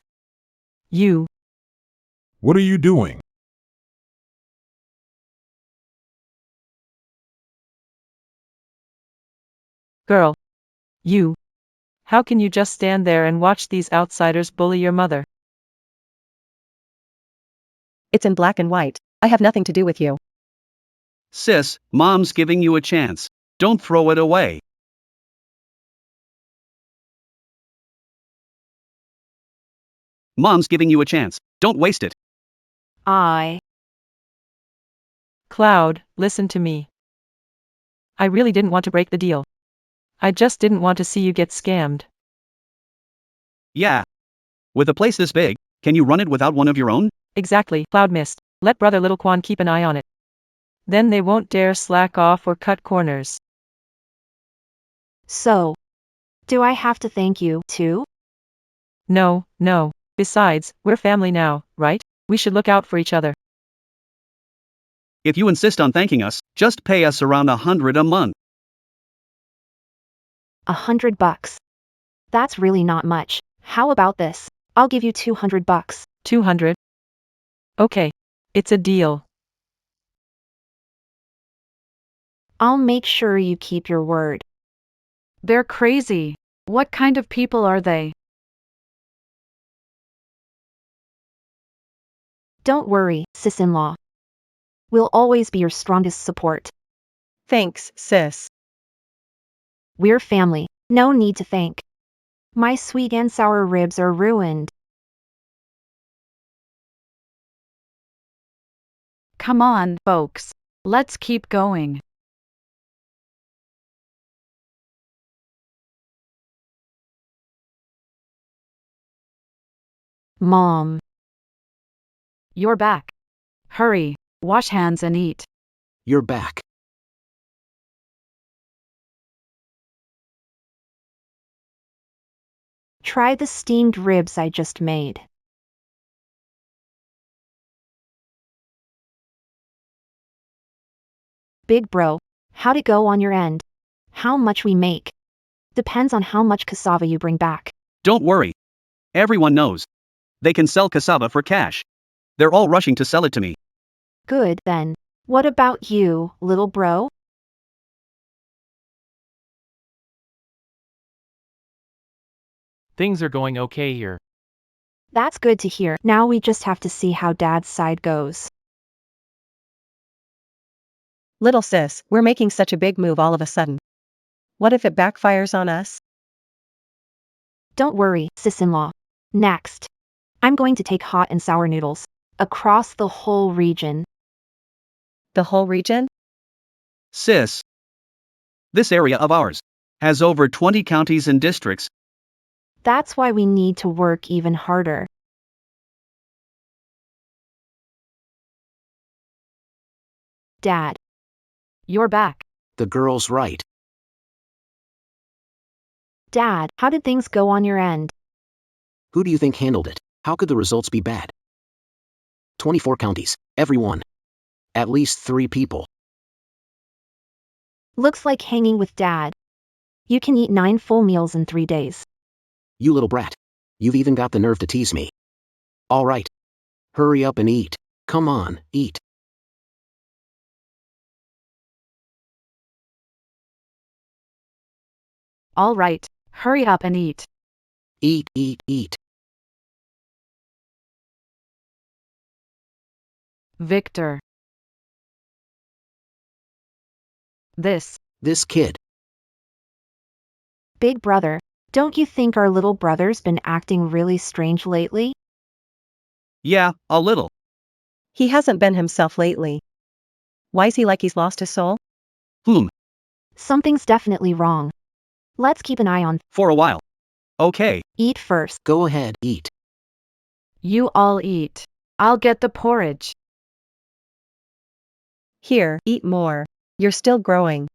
You What are you doing? Girl. You. How can you just stand there and watch these outsiders bully your mother? It's in black and white. I have nothing to do with you. Sis, mom's giving you a chance. Don't throw it away. Mom's giving you a chance. Don't waste it. Cloud, listen to me. I really didn't want to break the deal. I just didn't want to see you get scammed. Yeah. With a place this big, can you run it without one of your own? Exactly, Cloud missed. Let brother Little Quan keep an eye on it. Then they won't dare slack off or cut corners. So, do I have to thank you, too? No, no. Besides, we're family now, right? We should look out for each other. If you insist on thanking us, just pay us around 100 a month. $100. That's really not much. How about this? I'll give you $200. 200? Okay. It's a deal. I'll make sure you keep your word. They're crazy. What kind of people are they? Don't worry, sis-in-law. We'll always be your strongest support. Thanks, sis. We're family. No need to thank. My sweet and sour ribs are ruined. Come on, folks. Let's keep going. Mom. You're back. Hurry, wash hands and eat. You're back. Try the steamed ribs I just made. Big bro, how'd it go on your end? How much we make? Depends on how much cassava you bring back. Don't worry. Everyone knows. They can sell cassava for cash. They're all rushing to sell it to me. Good, then. What about you, little bro? Things are going okay here. That's good to hear. Now we just have to see how Dad's side goes. Little sis, we're making such a big move all of a sudden. What if it backfires on us? Don't worry, sis-in-law. Next. I'm going to take hot and sour noodles. Across the whole region. The whole region? Sis. This area of ours has over 20 counties and districts. That's why we need to work even harder. Dad. You're back. The girl's right. Dad, how did things go on your end? Who do you think handled it? How could the results be bad? 24 counties, everyone. At least 3 people. Looks like hanging with Dad. You can eat 9 full meals in 3 days. You little brat. You've even got the nerve to tease me. All right. Hurry up and eat. Come on, eat. All right, hurry up and eat. Eat, eat, eat. Victor. This kid. Big brother, don't you think our little brother's been acting really strange lately? Yeah, a little. He hasn't been himself lately. Why's he like he's lost his soul? Something's definitely wrong. Let's keep an eye on. For a while. Okay. Eat first. Go ahead, eat. You all eat. I'll get the porridge. Here, eat more. You're still growing.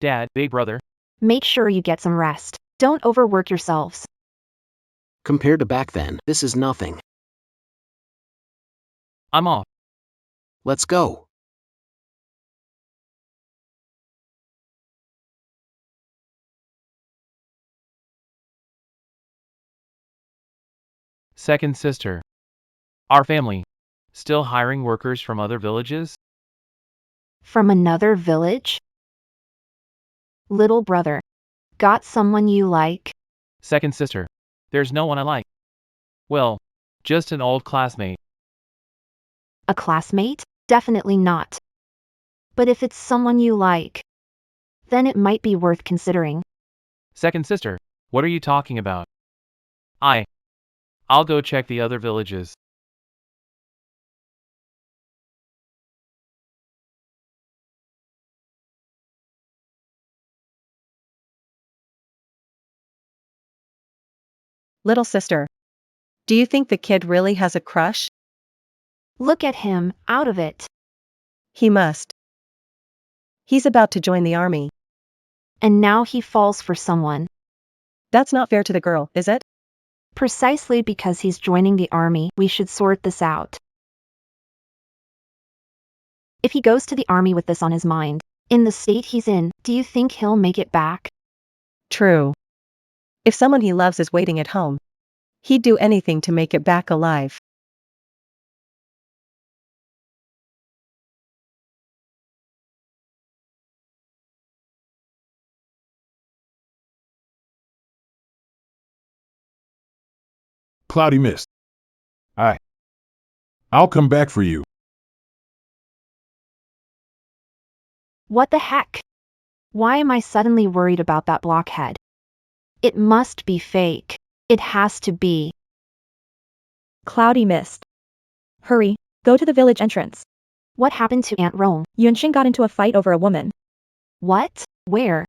Dad, big brother. Make sure you get some rest. Don't overwork yourselves. Compared to back then, this is nothing. I'm off. Let's go. Second sister. Our family. Still hiring workers from other villages? From another village? Little brother. Got someone you like? Second sister. There's no one I like. Well, just an old classmate. A classmate? Definitely not. But if it's someone you like, then it might be worth considering. Second sister. What are you talking about? I'll go check the other villages. Little sister. Do you think the kid really has a crush? Look at him, out of it. He must. He's about to join the army. And now he falls for someone. That's not fair to the girl, is it? Precisely because he's joining the army, we should sort this out. If he goes to the army with this on his mind, in the state he's in, do you think he'll make it back? True. If someone he loves is waiting at home, he'd do anything to make it back alive. Cloudy mist. I'll come back for you. What the heck? Why am I suddenly worried about that blockhead? It must be fake. It has to be. Cloudy mist. Hurry, go to the village entrance. What happened to Aunt Rome? Yunxing got into a fight over a woman. What? Where?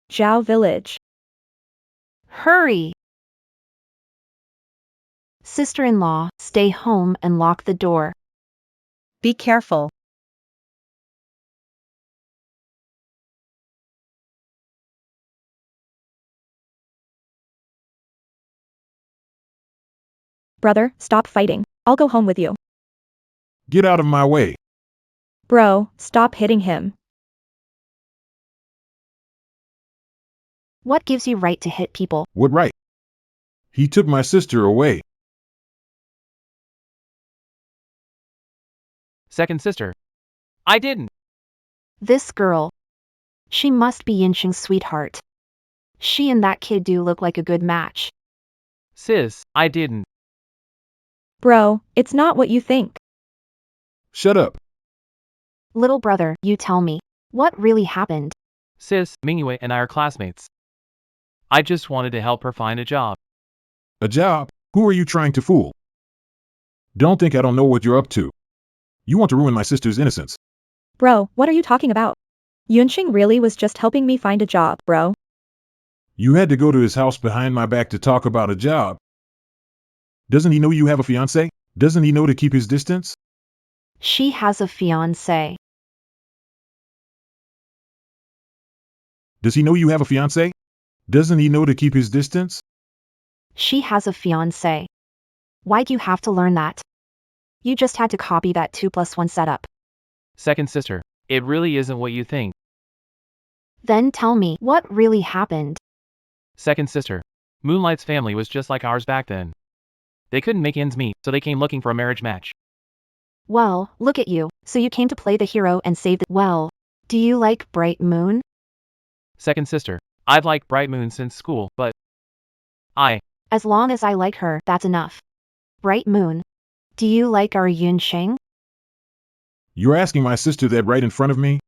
Zhao village. Hurry! Sister-in-law, stay home and lock the door. Be careful. Brother, stop fighting. I'll go home with you. Get out of my way. Bro, stop hitting him. What gives you right to hit people? What right? He took my sister away. Second sister. I didn't. This girl. She must be Yinxing's sweetheart. She and that kid do look like a good match. Sis, I didn't. Bro, it's not what you think. Shut up. Little brother, you tell me. What really happened? Sis, Mingyue and I are classmates. I just wanted to help her find a job. A job? Who are you trying to fool? Don't think I don't know what you're up to. You want to ruin my sister's innocence. Bro, what are you talking about? Yunxing really was just helping me find a job, bro. You had to go to his house behind my back to talk about a job. Doesn't he know you have a fiancé? Doesn't he know to keep his distance? She has a fiancé. Does he know you have a fiancé? Doesn't he know to keep his distance? She has a fiancé. Why'd you have to learn that? You just had to copy that 2+1 setup. Second sister. It really isn't what you think. Then tell me, what really happened? Second sister. Moonlight's family was just like ours back then. They couldn't make ends meet, so they came looking for a marriage match. Well, look at you. So you came to play the hero and save the— Well, do you like Bright Moon? Second sister. I've liked Bright Moon since school, but As long as I like her, that's enough. Bright Moon. Do you like our Yunxing? You're asking my sister that right in front of me?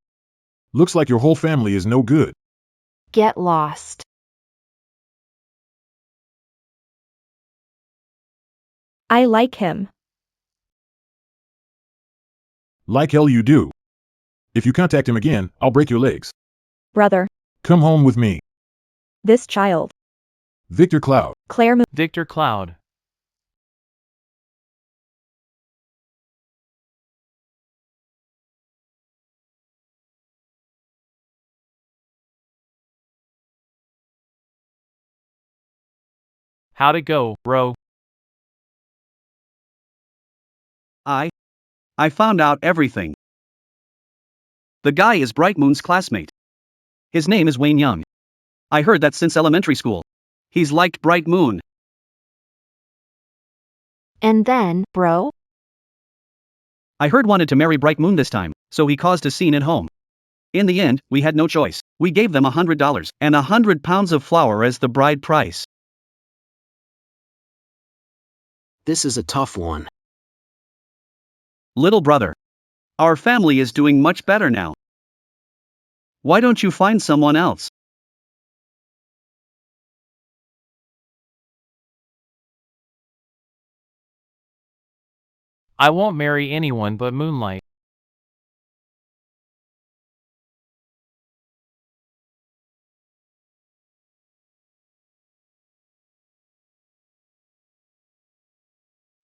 Looks like your whole family is no good. Get lost. I like him. Like hell you do. If you contact him again, I'll break your legs. Brother, Come home with me. this child. Victor Cloud. Claire Moon. Victor Cloud. How'd it go, bro? I found out everything. The guy is Bright Moon's classmate. His name is Wayne Young. I heard that since elementary school. He's liked Bright Moon. And then, bro? I heard wanted to marry Bright Moon this time, so he caused a scene at home. In the end, we had no choice. We gave them $100 and 100 pounds of flour as the bride price. This is a tough one. Little brother. Our family is doing much better now. Why don't you find someone else? I won't marry anyone but Moonlight.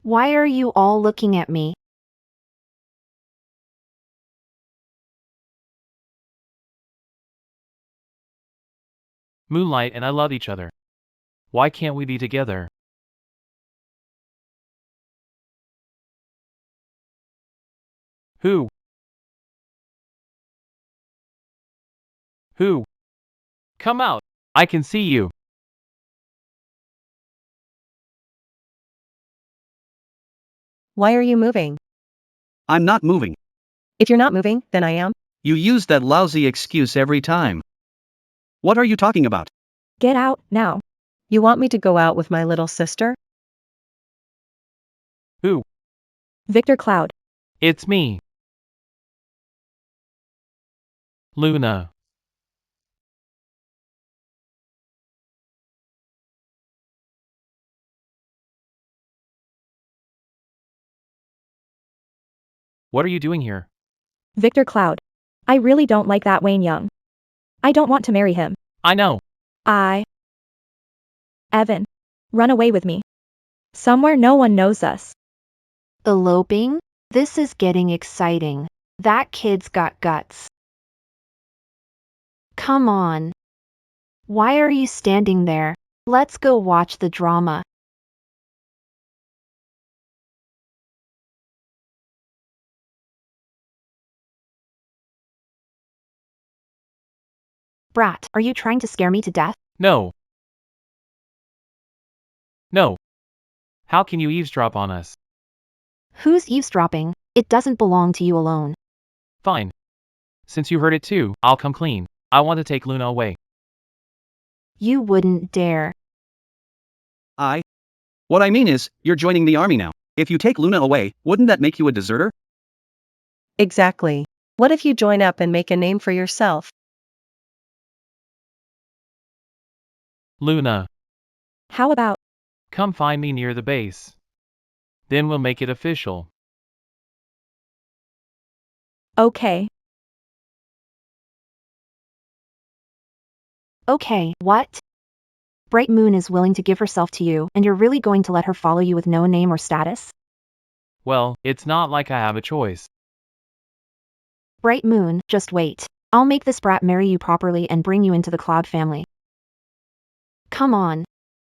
Why are you all looking at me? Moonlight and I love each other. Why can't we be together? Who? Who? Come out. I can see you. Why are you moving? I'm not moving. If you're not moving, then I am. You use that lousy excuse every time. What are you talking about? Get out, now. You want me to go out with my little sister? Who? Victor Cloud. It's me. Luna. What are you doing here? Victor Cloud. I really don't like that Wayne Young. I don't want to marry him. I know. Evan. Run away with me. Somewhere no one knows us. Eloping? This is getting exciting. That kid's got guts. Come on. Why are you standing there? Let's go watch the drama. Brat, are you trying to scare me to death? No. No. How can you eavesdrop on us? Who's eavesdropping? It doesn't belong to you alone. Fine. Since you heard it too, I'll come clean. I want to take Luna away. You wouldn't dare. What I mean is, you're joining the army now. If you take Luna away, wouldn't that make you a deserter? Exactly. What if you join up and make a name for yourself? Luna, How about, come find me near the base. Then we'll make it official. okay. Okay, what? Bright Moon is willing to give herself to you, and you're really going to let her follow you with no name or status? Well, it's not like I have a choice. Bright Moon, just wait. I'll make this brat marry you properly and bring you into the Cloud family. Come on.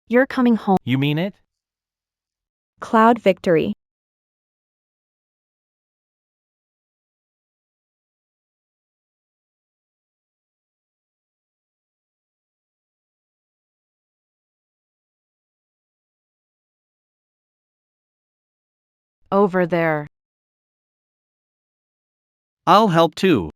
You're coming home. You mean it? Cloud victory. Over there. I'll help too.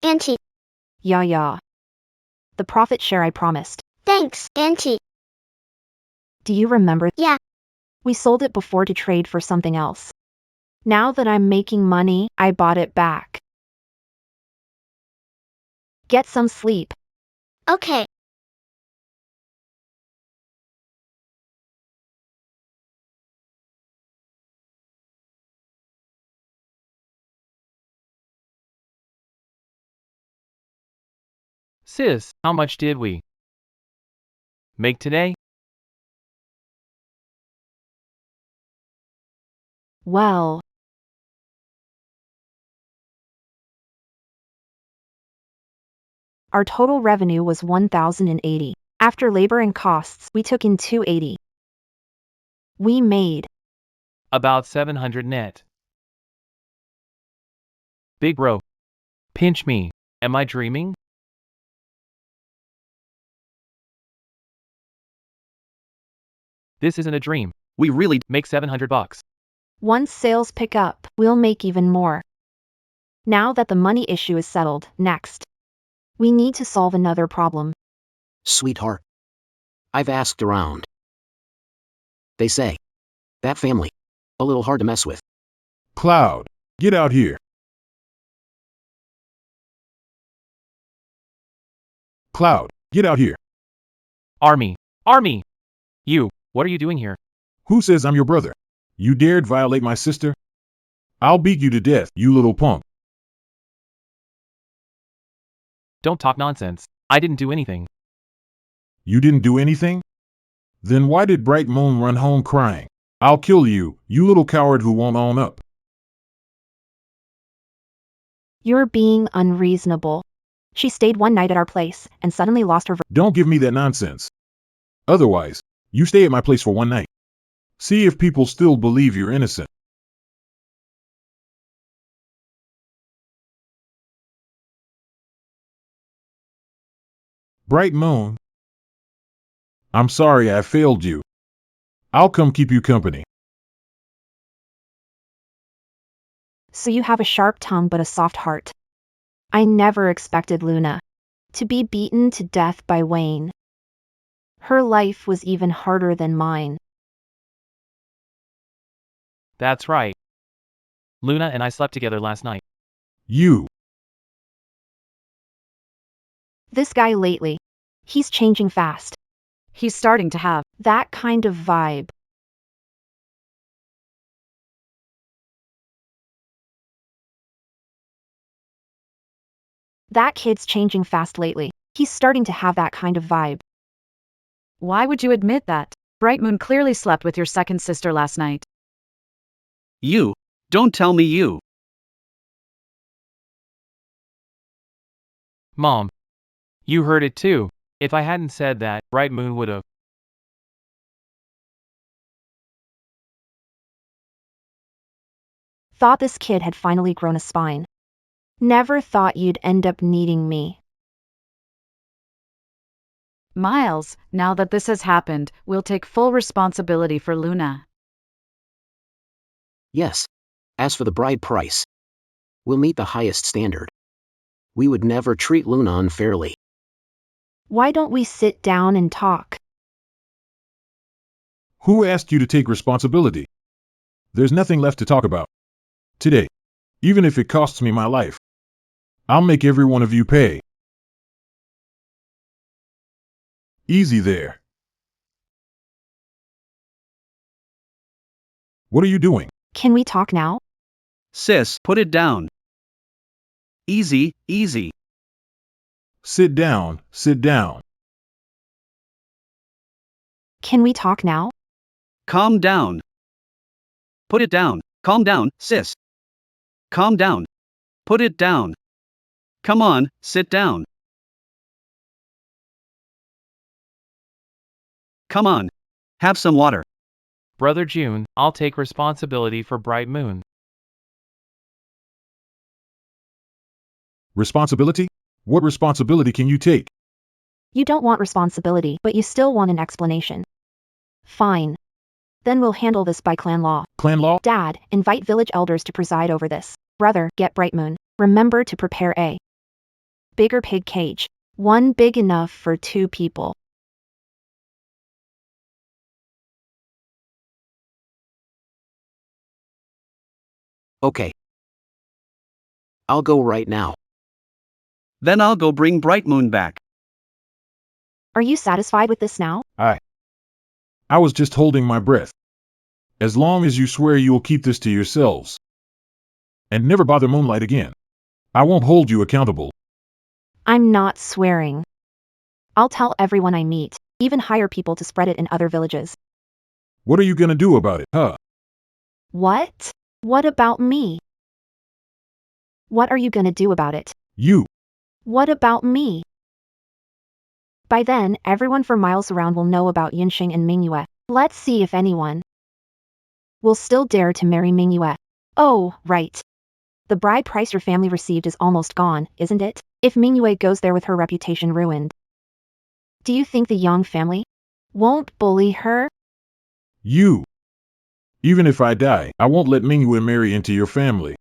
Auntie. Yeah. The profit share I promised. Thanks, Auntie. Do you remember? Yeah. We sold it before to trade for something else. Now that I'm making money, I bought it back. Get some sleep. Okay. Sis, how much did we make today? Well. Our total revenue was 1,080. After labor and costs, we took in 280. We made About 700 net. Big bro. Pinch me. Am I dreaming? This isn't a dream. We really Make $700. Once sales pick up, we'll make even more. Now that the money issue is settled, next. We need to solve another problem. Sweetheart. I've asked around. They say, that family, a little hard to mess with. Cloud, get out here. Cloud, get out here. Army. Army! You, what are you doing here? Who says I'm your brother? You dared violate my sister? I'll beat you to death, you little punk. Don't talk nonsense. I didn't do anything. You didn't do anything? Then why did Bright Moon run home crying? I'll kill you, you little coward who won't own up. You're being unreasonable. She stayed one night at our place and suddenly lost her Don't give me that nonsense. Otherwise, you stay at my place for one night. See if people still believe you're innocent. Bright Moon. I'm sorry I failed you. I'll come keep you company. So you have a sharp tongue but a soft heart. I never expected Luna to be beaten to death by Wayne. Her life was even harder than mine. That's right. Luna and I slept together last night. You. This guy lately, he's changing fast. He's starting to have That kind of vibe. That kid's changing fast lately. He's starting to have that kind of vibe. Why would you admit that? Bright Moon clearly slept with your second sister last night. You. Don't tell me you. Mom. You heard it too. If I hadn't said that, Bright Moon would've. Thought this kid had finally grown a spine. Never thought you'd end up needing me. Miles, now that this has happened, we'll take full responsibility for Luna. Yes. As for the bride price, we'll meet the highest standard. We would never treat Luna unfairly. Why don't we sit down and talk? Who asked you to take responsibility? There's nothing left to talk about. Today. Even if it costs me my life. I'll make every one of you pay. Easy there. What are you doing? Can we talk now? Sis, put it down. Easy, easy. Sit down, sit down. Can we talk now? Calm down. Put it down. Calm down, sis. Calm down. Put it down. Come on, sit down. Come on. Have some water. Brother June, I'll take responsibility for Bright Moon. Responsibility? What responsibility can you take? You don't want responsibility, but you still want an explanation. Fine. Then we'll handle this by clan law. Clan law? Dad, invite village elders to preside over this. Brother, get Bright Moon. Remember to prepare a bigger pig cage. One big enough for 2 people. Okay. I'll go right now. Then I'll go bring Bright Moon back. Are you satisfied with this now? I was just holding my breath. As long as you swear you'll keep this to yourselves. And never bother Moonlight again. I won't hold you accountable. I'm not swearing. I'll tell everyone I meet, even hire people to spread it in other villages. What are you gonna do about it, huh? What? What about me? What are you gonna do about it? You. What about me? By then, everyone for miles around will know about Yinxing and Mingyue. Let's see if anyone will still dare to marry Mingyue. Oh, right. The bride price your family received is almost gone, isn't it? If Mingyue goes there with her reputation ruined. Do you think the Yang family won't bully her? You. Even if I die, I won't let Mingyue marry into your family.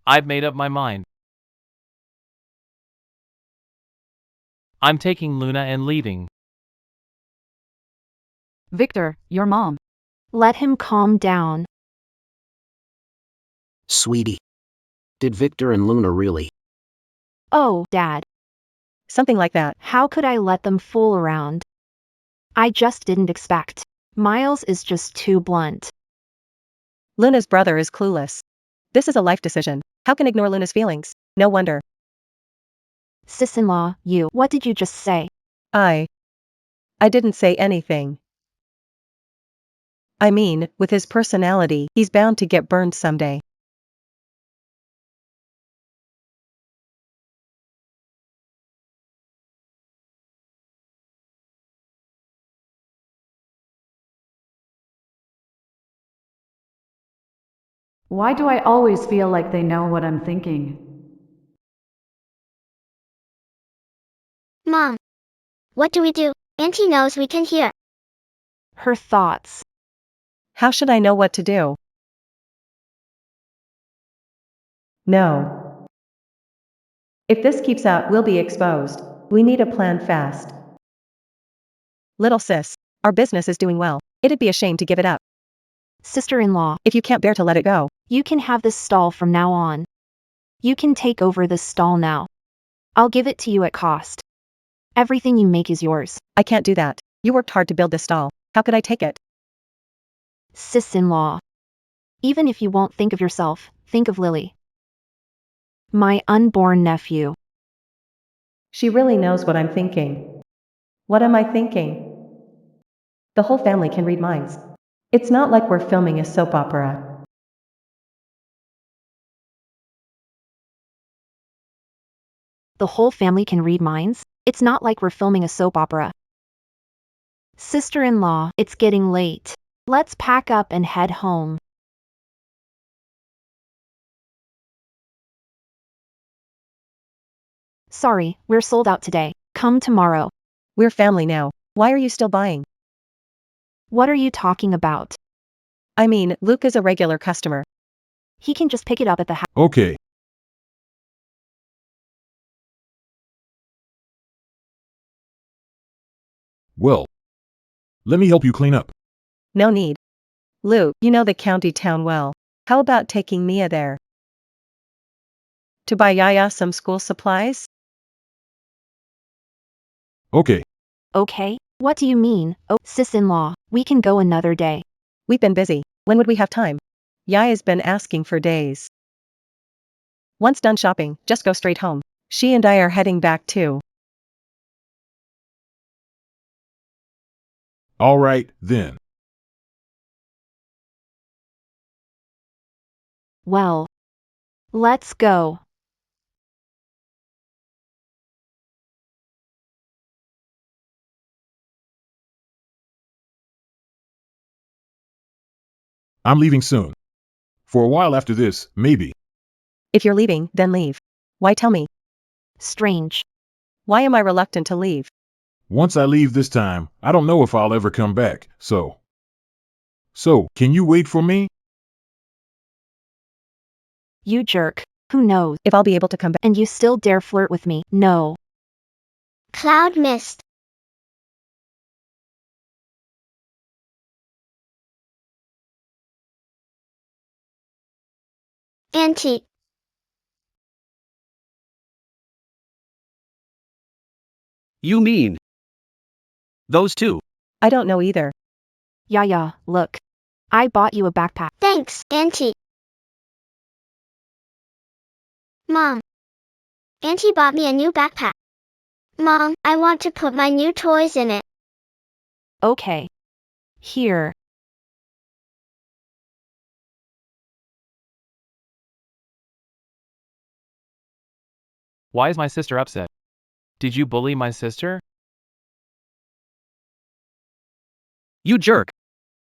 I've made up my mind. I'm taking Luna and leaving. Victor, your mom. Let him calm down. Sweetie. Did Victor and Luna really? Oh, Dad. Something like that. How could I let them fool around? I just didn't expect. Miles is just too blunt. Luna's brother is clueless. This is a life decision. How can ignore Luna's feelings? No wonder. Sis-in-law, what did you just say? I didn't say anything. I mean, with his personality, he's bound to get burned someday. Why do I always feel like they know what I'm thinking? Mom. What do we do? Auntie knows we can hear. Her thoughts. How should I know what to do? No. If this keeps out, we'll be exposed. We need a plan fast. Little sis, our business is doing well. It'd be a shame to give it up. Sister-in-law, If you can't bear to let it go, you can have this stall from now on. You can take over this stall now. I'll give it to you at cost. Everything you make is yours. I can't do that. You worked hard to build this stall. How could I take it? Sis-in-law. Even if you won't think of yourself, think of Lily. My unborn nephew. She really knows what I'm thinking. What am I thinking? The whole family can read minds. It's not like we're filming a soap opera. The whole family can read minds? It's not like we're filming a soap opera. Sister-in-law, it's getting late. Let's pack up and head home. Sorry, we're sold out today. Come tomorrow. We're family now. Why are you still buying? What are you talking about? I mean, Luke is a regular customer. He can just pick it up at the house. Okay. Well, let me help you clean up. No need. Luke, you know the county town well. How about taking Mia there? To buy Yaya some school supplies? Okay. Okay, what do you mean? Oh, sis-in-law, we can go another day. We've been busy. When would we have time? Yaya's been asking for days. Once done shopping, just go straight home. She and I are heading back too. All right, then. Well, let's go. I'm leaving soon. For a while after this, maybe. If you're leaving, then leave. Why tell me? Strange. Why am I reluctant to leave? Once I leave this time, I don't know if I'll ever come back, so. So, can you wait for me? You jerk. Who knows? If I'll be able to come back. And you still dare flirt with me? No. Cloud mist. Auntie. You mean those two? I don't know either. Yaya, look. I bought you a backpack. Thanks, Auntie. Mom. Auntie bought me a new backpack. Mom, I want to put my new toys in it. Okay. Here. Why is my sister upset? Did you bully my sister? You jerk.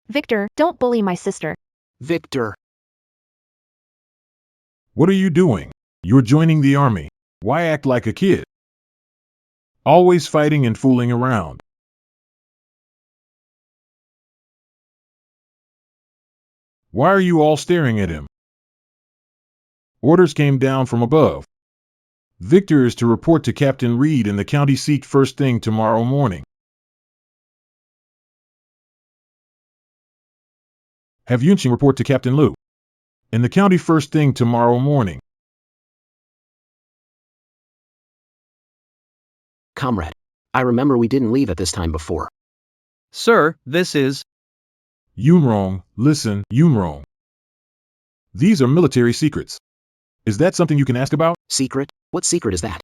Victor, don't bully my sister. Victor. What are you doing? You're joining the army. Why act like a kid? Always fighting and fooling around. Why are you all staring at him? Orders came down from above. Victor is to report to Captain Reed in the county seat first thing tomorrow morning. Have Yunqing report to Captain Lu in the county first thing tomorrow morning. Comrade. I remember we didn't leave at this time before. Sir, this is... Yunrong, listen, Yunrong. These are military secrets. Is that something you can ask about? Secret? What secret is that?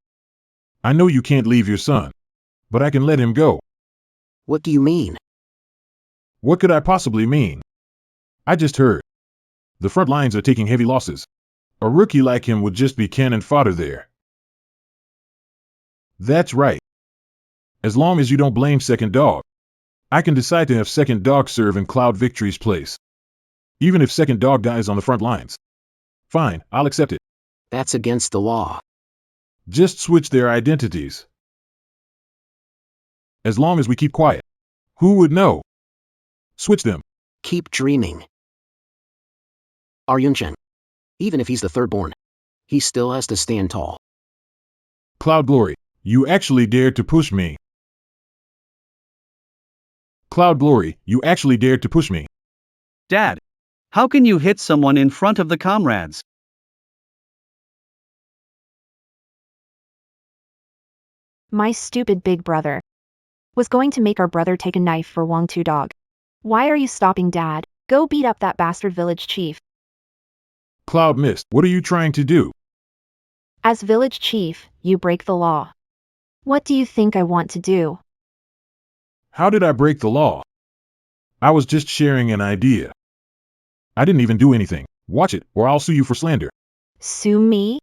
I know you can't leave your son, but I can let him go. What do you mean? What could I possibly mean? I just heard. The front lines are taking heavy losses. A rookie like him would just be cannon fodder there. That's right. As long as you don't blame Second Dog, I can decide to have Second Dog serve in Cloud Victory's place. Even if Second Dog dies on the front lines. Fine, I'll accept it. That's against the law. Just switch their identities. As long as we keep quiet. Who would know? Switch them. Keep dreaming. Our Yunchen. Even if he's the third born, he still has to stand tall. Cloud Glory, you actually dared to push me. Cloud Glory, you actually dared to push me. Dad. How can you hit someone in front of the comrades? My stupid big brother was going to make our brother take a knife for Wang Tu Dog. Why are you stopping, Dad? Go beat up that bastard village chief. Cloud Mist, what are you trying to do? As village chief, you break the law. What do you think I want to do? How did I break the law? I was just sharing an idea. I didn't even do anything. Watch it, or I'll sue you for slander. Sue me?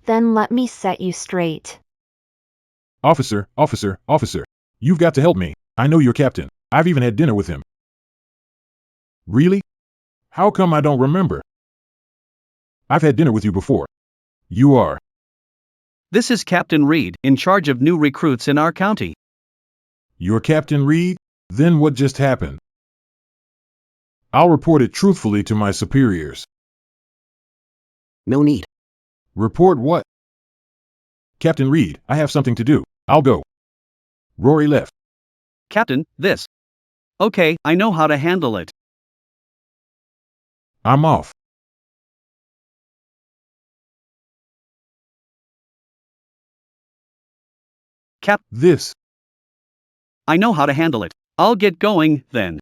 Then let me set you straight. Officer, officer, officer. You've got to help me. I know your captain. I've even had dinner with him. Really? How come I don't remember? I've had dinner with you before. You are. This is Captain Reed, in charge of new recruits in our county. You're Captain Reed? Then what just happened? I'll report it truthfully to my superiors. No need. Report what? Captain Reed, I have something to do. I'll go. Rory left. Captain, this. Okay, I know how to handle it. I'm off. This. I know how to handle it. I'll get going, then.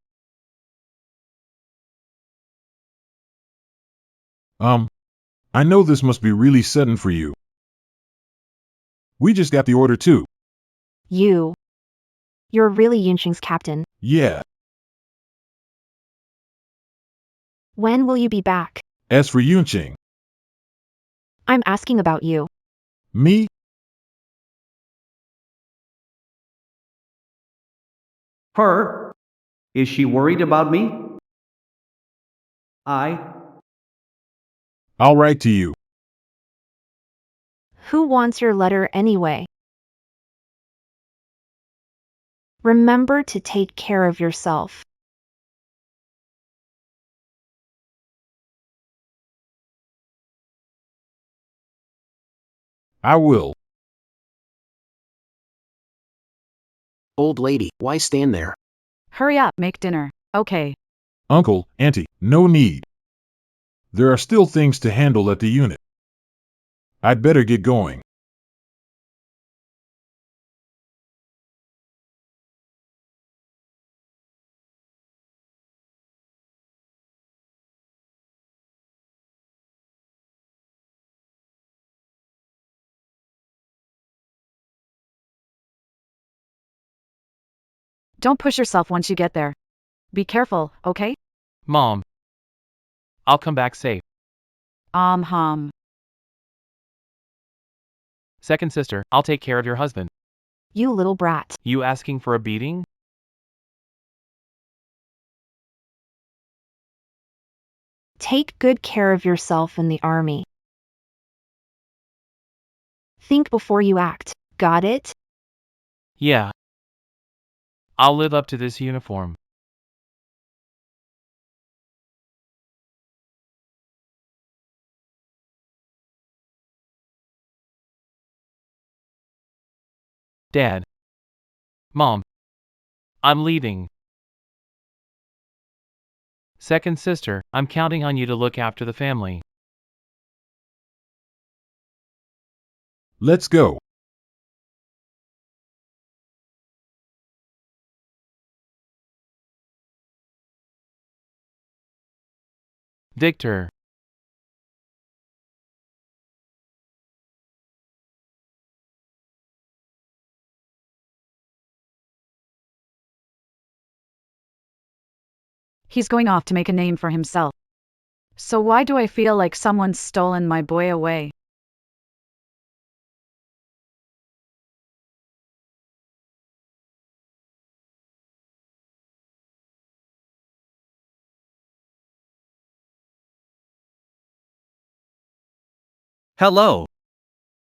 I know this must be really sudden for you. We just got the order too. You're really Yunqing's captain. Yeah. When will you be back? As for Yunqing. I'm asking about you. Me? Her? Is she worried about me? I'll write to you. Who wants your letter anyway? Remember to take care of yourself. I will. Old lady, why stand there? Hurry up, make dinner. Okay. Uncle, Auntie, no need. There are still things to handle at the unit. I'd better get going. Don't push yourself once you get there. Be careful, okay? Mom. I'll come back safe. Second sister, I'll take care of your husband. You little brat. You asking for a beating? Take good care of yourself in the army. Think before you act. Got it? Yeah. I'll live up to this uniform. Dad. Mom. I'm leaving. Second sister, I'm counting on you to look after the family. Let's go. Victor. He's going off to make a name for himself. So why do I feel like someone's stolen my boy away? Hello.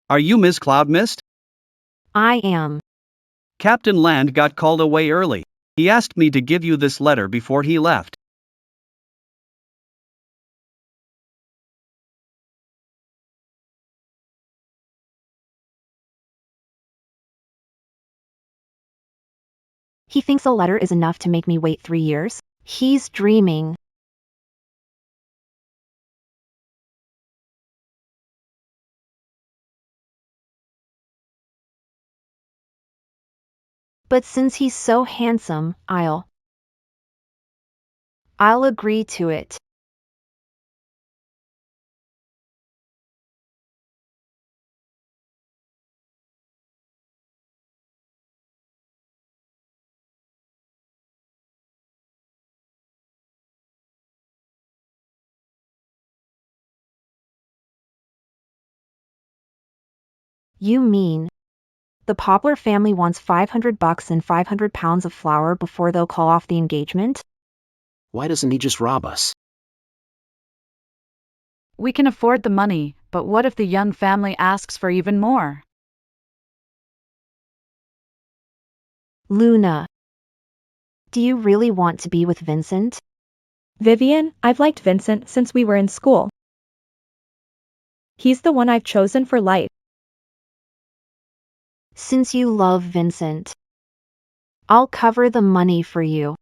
Are you Miss Cloud Mist? I am. Captain Land got called away early. He asked me to give you this letter before he left. He thinks a letter is enough to make me wait 3 years? He's dreaming. But since he's so handsome, I'll agree to it. You mean the Poplar family wants $500 and 500 pounds of flour before they'll call off the engagement? Why doesn't he just rob us? We can afford the money, but what if the young family asks for even more? Luna, do you really want to be with Vincent? Vivian, I've liked Vincent since we were in school. He's the one I've chosen for life. Since you love Vincent, I'll cover the money for you.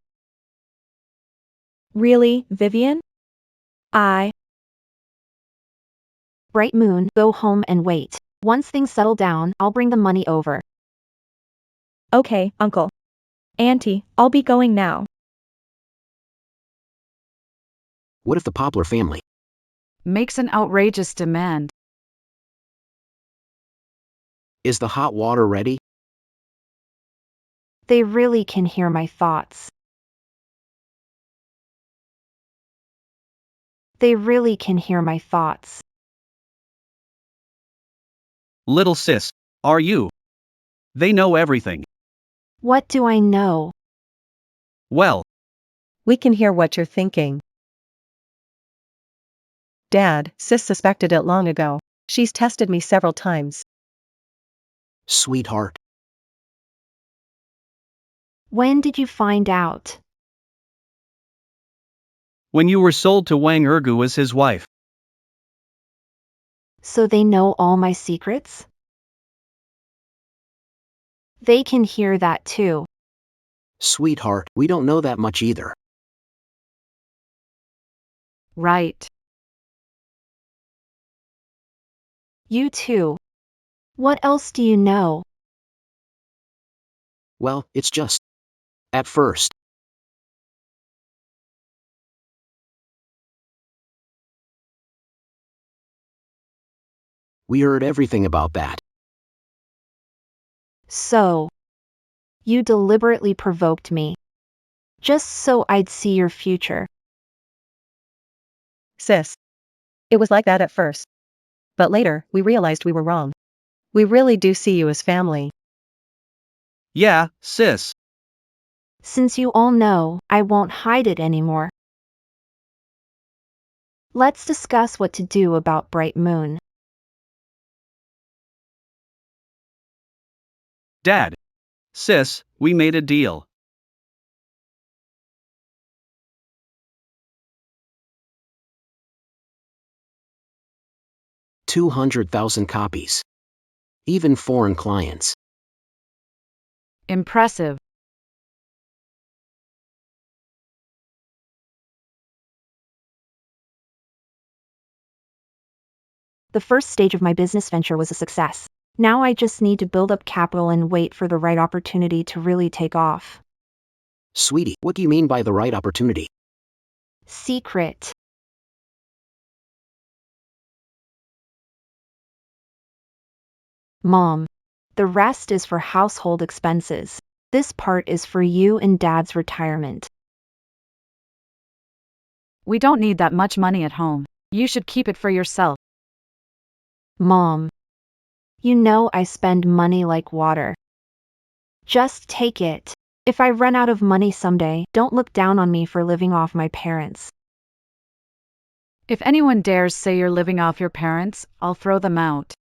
Really, Vivian? Bright Moon, go home and wait. Once things settle down, I'll bring the money over. Okay, Uncle. Auntie, I'll be going now. What if the Poplar family? Makes an outrageous demand. Is the hot water ready? They really can hear my thoughts. They really can hear my thoughts. Little sis, are you? They know everything. What do I know? Well, We can hear what you're thinking. Dad, Sis suspected it long ago. She's tested me several times. Sweetheart, When did you find out? when you were sold to Wang Ergu as his wife. So they know all my secrets? They can hear that too. sweetheart, we don't know that much either. Right. You too. What else do you know? Well, it's just. At first. We heard everything about that. So, you deliberately provoked me. Just so I'd see your future. Sis. It was like that at first. But later, we realized we were wrong. We really do see you as family. Yeah, sis. Since you all know, I won't hide it anymore. Let's discuss what to do about Bright Moon. Dad. Sis, we made a deal. $200,000 copies. Even foreign clients. Impressive. The first stage of my business venture was a success. Now I just need to build up capital and wait for the right opportunity to really take off. Sweetie, what do you mean by the right opportunity? Secret. Mom. The rest is for household expenses. This part is for you and Dad's retirement. We don't need that much money at home. You should keep it for yourself. Mom. You know I spend money like water. Just take it. If I run out of money someday, don't look down on me for living off my parents. If anyone dares say you're living off your parents, I'll throw them out.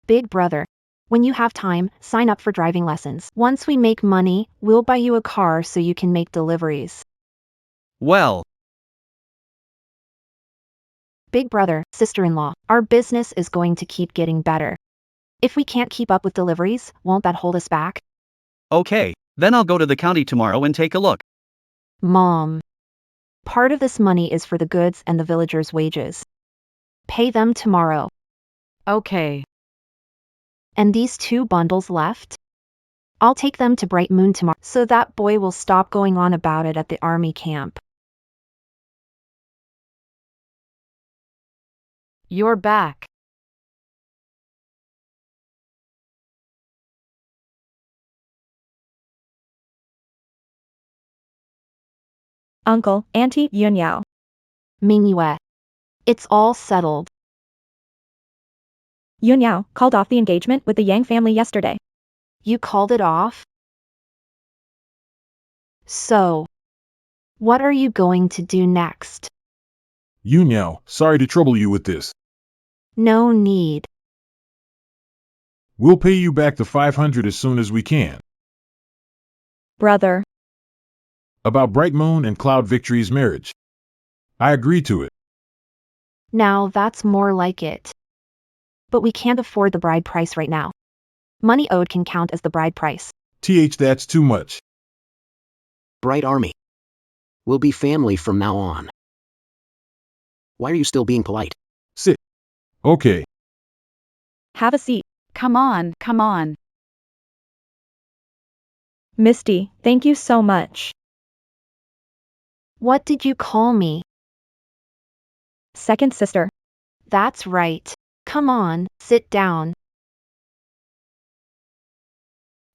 Big brother. When you have time, sign up for driving lessons. Once we make money, we'll buy you a car so you can make deliveries. Well. Big brother, sister-in-law, our business is going to keep getting better. If we can't keep up with deliveries, won't that hold us back? Okay, then I'll go to the county tomorrow and take a look. Mom. Part of this money is for the goods and the villagers' wages. Pay them tomorrow. Okay. And these 2 bundles left? I'll take them to Bright Moon tomorrow so that boy will stop going on about it at the army camp. You're back. Uncle, Auntie, Yunyao. Mingyue. It's all settled. Yunyao called off the engagement with the Yang family yesterday. You called it off? So, what are you going to do next? Yunyao, sorry to trouble you with this. No need. We'll pay you back the 500 as soon as we can. Brother. About Bright Moon and Cloud Victory's marriage. I agreed to it. Now that's more like it. But we can't afford the bride price right now. Money owed can count as the bride price. That's too much. Bright Army. We'll be family from now on. Why are you still being polite? Sit. Okay. Have a seat. Come on, come on. Misty, thank you so much. What did you call me? Second sister. That's right. Come on, sit down.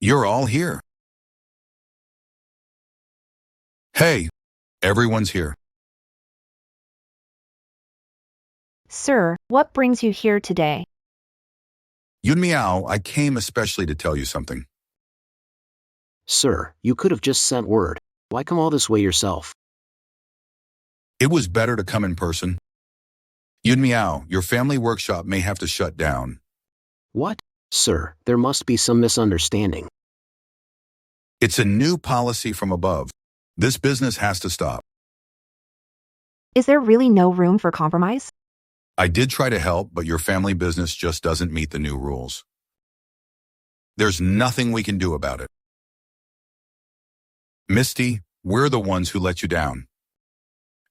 You're all here. Hey, everyone's here. Sir, what brings you here today? Yun Miao, I came especially to tell you something. Sir, you could have just sent word. Why come all this way yourself? It was better to come in person. Yun Miao, your family workshop may have to shut down. What? Sir, there must be some misunderstanding. It's a new policy from above. This business has to stop. Is there really no room for compromise? I did try to help, but your family business just doesn't meet the new rules. There's nothing we can do about it. Misty, we're the ones who let you down.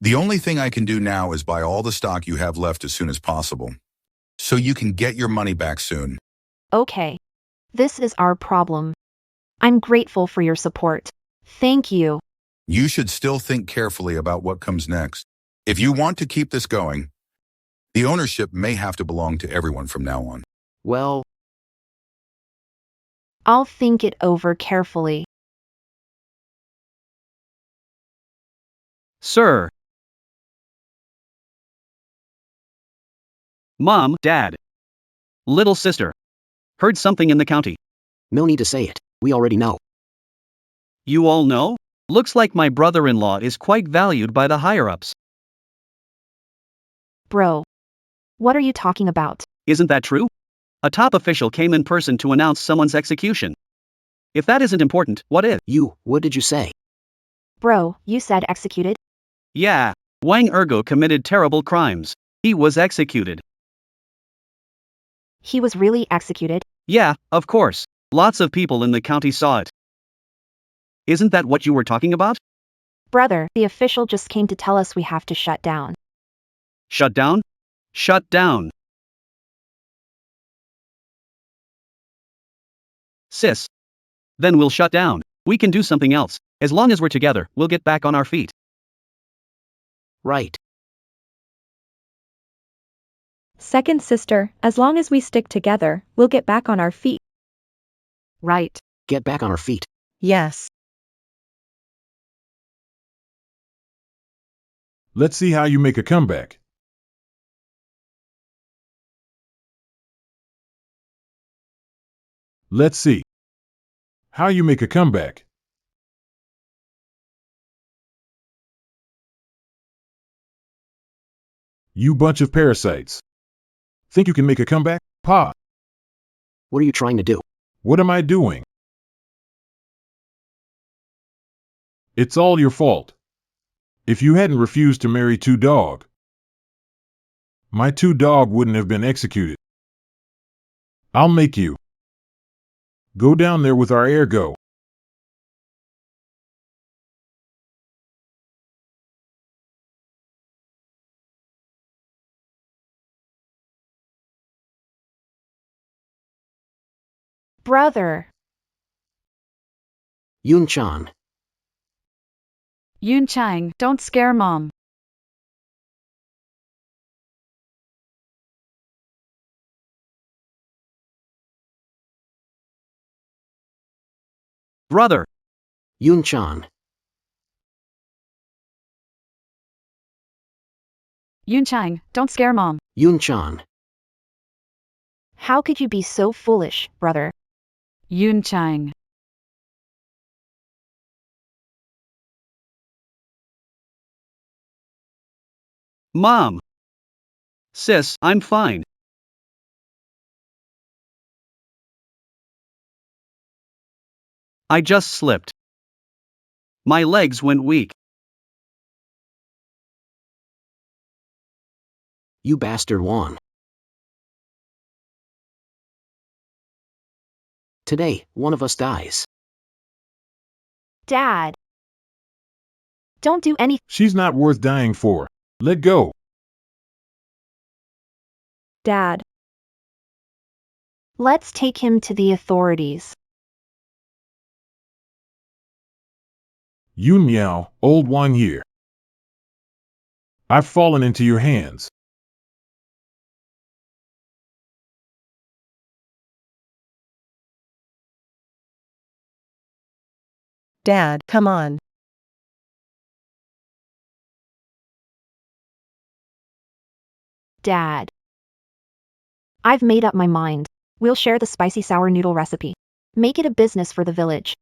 The only thing I can do now is buy all the stock you have left as soon as possible, so you can get your money back soon. Okay. This is our problem. I'm grateful for your support. Thank you. You should still think carefully about what comes next. If you want to keep this going, the ownership may have to belong to everyone from now on. Well, I'll think it over carefully. Sir. Mom, Dad. Little sister. Heard something in the county. no need to say it. We already know. You all know? Looks like my brother-in-law is quite valued by the higher-ups. Bro. What are you talking about? Isn't that true? A top official came in person to announce someone's execution. If that isn't important, what is? What did you say? Bro, you said executed? Yeah. Wang Ergo committed terrible crimes. He was executed. He was really executed? Yeah, of course. Lots of people in the county saw it. Isn't that what you were talking about? Brother, the official just came to tell us we have to shut down. Shut down? Shut down. Sis. Then we'll shut down. We can do something else. As long as we're together, we'll get back on our feet. Right. Second sister, as long as we stick together, we'll get back on our feet. Right. Get back on our feet. Yes. Let's see how you make a comeback. Let's see how you make a comeback. You bunch of parasites. Think you can make a comeback? Pa! What are you trying to do? What am I doing? It's all your fault. If you hadn't refused to marry Two Dog, my Two Dog wouldn't have been executed. I'll make you. Go down there with our ergo. Brother. Yun-chan. Yun Chang, don't scare Mom. Brother. Yun-chan. Yun Chang, don't scare Mom. Yun-chan. How could you be so foolish, brother? Yun Chang. Mom. Sis, I'm fine. I just slipped. My legs went weak. You bastard Juan. Today, one of us dies. Dad. Don't do anything. She's not worth dying for. Let go. Dad. Let's take him to the authorities. Yun Miao, old Wang here. I've fallen into your hands. Dad, come on. Dad. I've made up my mind. We'll share the spicy sour noodle recipe. Make it a business for the village.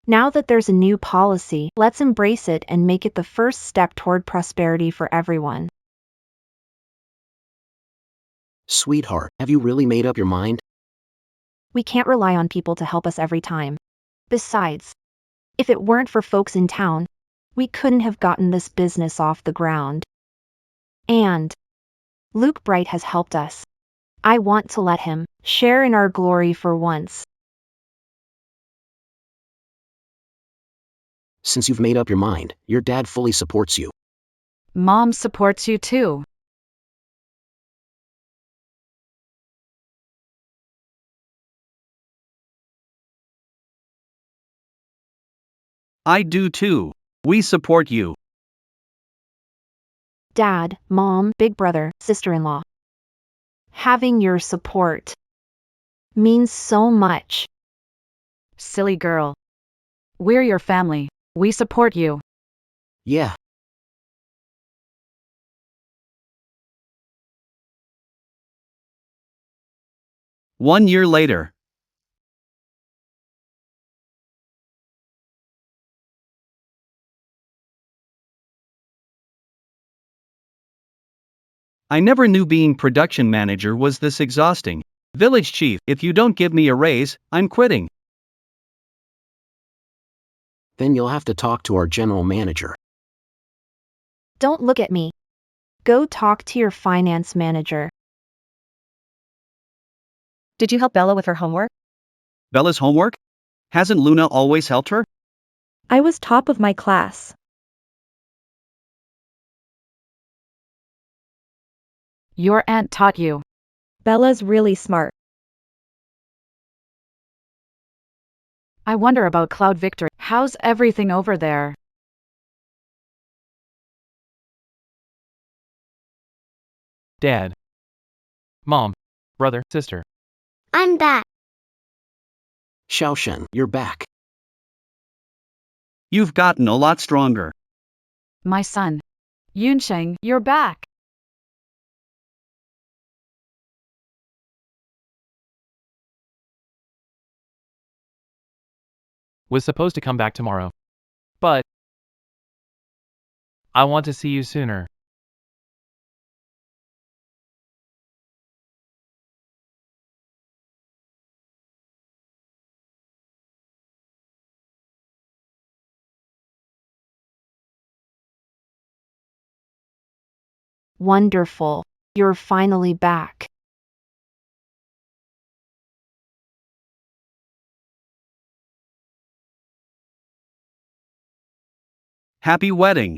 Now that there's a new policy, let's embrace it and make it the first step toward prosperity for everyone. Sweetheart, have you really made up your mind? We can't rely on people to help us every time. Besides, if it weren't for folks in town, we couldn't have gotten this business off the ground. And Luke Bright has helped us. I want to let him share in our glory for once. Since you've made up your mind, your dad fully supports you. Mom supports you too. I do too. We support you. Dad, Mom, big brother, sister-in-law. Having your support means so much. Silly girl. We're your family. We support you. Yeah. One year later. I never knew being production manager was this exhausting. Village chief, if you don't give me a raise, I'm quitting. Then you'll have to talk to our general manager. Don't look at me. Go talk to your finance manager. Did you help Bella with her homework? Bella's homework? Hasn't Luna always helped her? I was top of my class. Your aunt taught you. Bella's really smart. I wonder about Cloud Victor. How's everything over there? Dad. Mom. Brother, sister. I'm back. Xiaoshen, you're back. You've gotten a lot stronger. My son. Yunsheng, you're back. Was supposed to come back tomorrow. But I want to see you sooner. Wonderful. You're finally back. Happy wedding.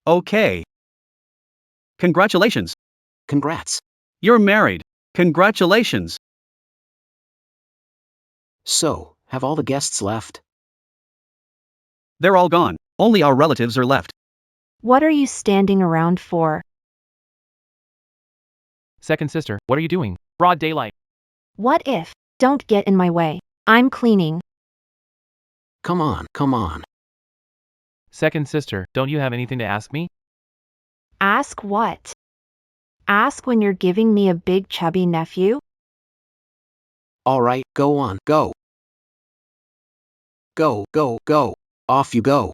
Okay. Congratulations. Congrats. You're married. Congratulations. So, have all the guests left? They're all gone. Only our relatives are left. What are you standing around for? Second sister, what are you doing? Broad daylight. What if? Don't get in my way. I'm cleaning. Come on, come on. Second sister, don't you have anything to ask me? Ask what? Ask when you're giving me a big chubby nephew? Alright, go on, go. Go, go, go. Off you go.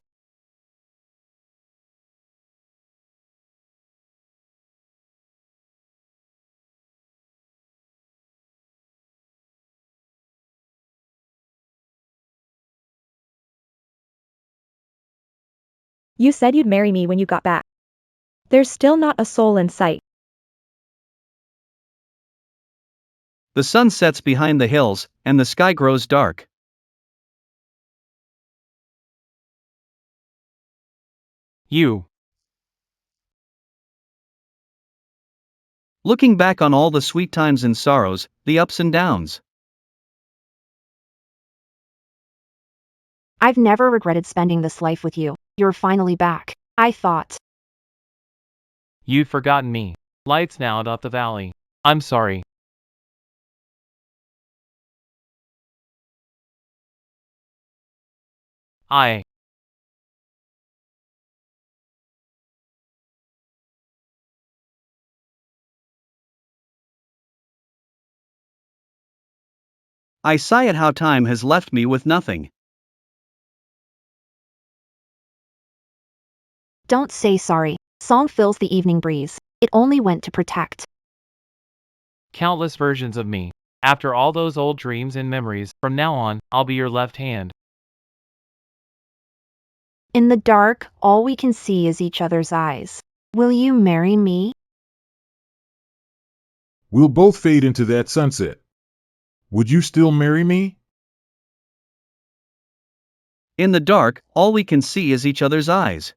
You said you'd marry me when you got back. There's still not a soul in sight. The sun sets behind the hills, and the sky grows dark. You. Looking back on all the sweet times and sorrows, the ups and downs. I've never regretted spending this life with you. You're finally back. I thought. You've forgotten me. Lights now up the valley. I'm sorry. I sigh at how time has left me with nothing. Don't say sorry. Song fills the evening breeze. It only went to protect. countless versions of me. After all those old dreams and memories, from now on, I'll be your left hand. In the dark, all we can see is each other's eyes. Will you marry me? We'll both fade into that sunset. Would you still marry me? In the dark, all we can see is each other's eyes.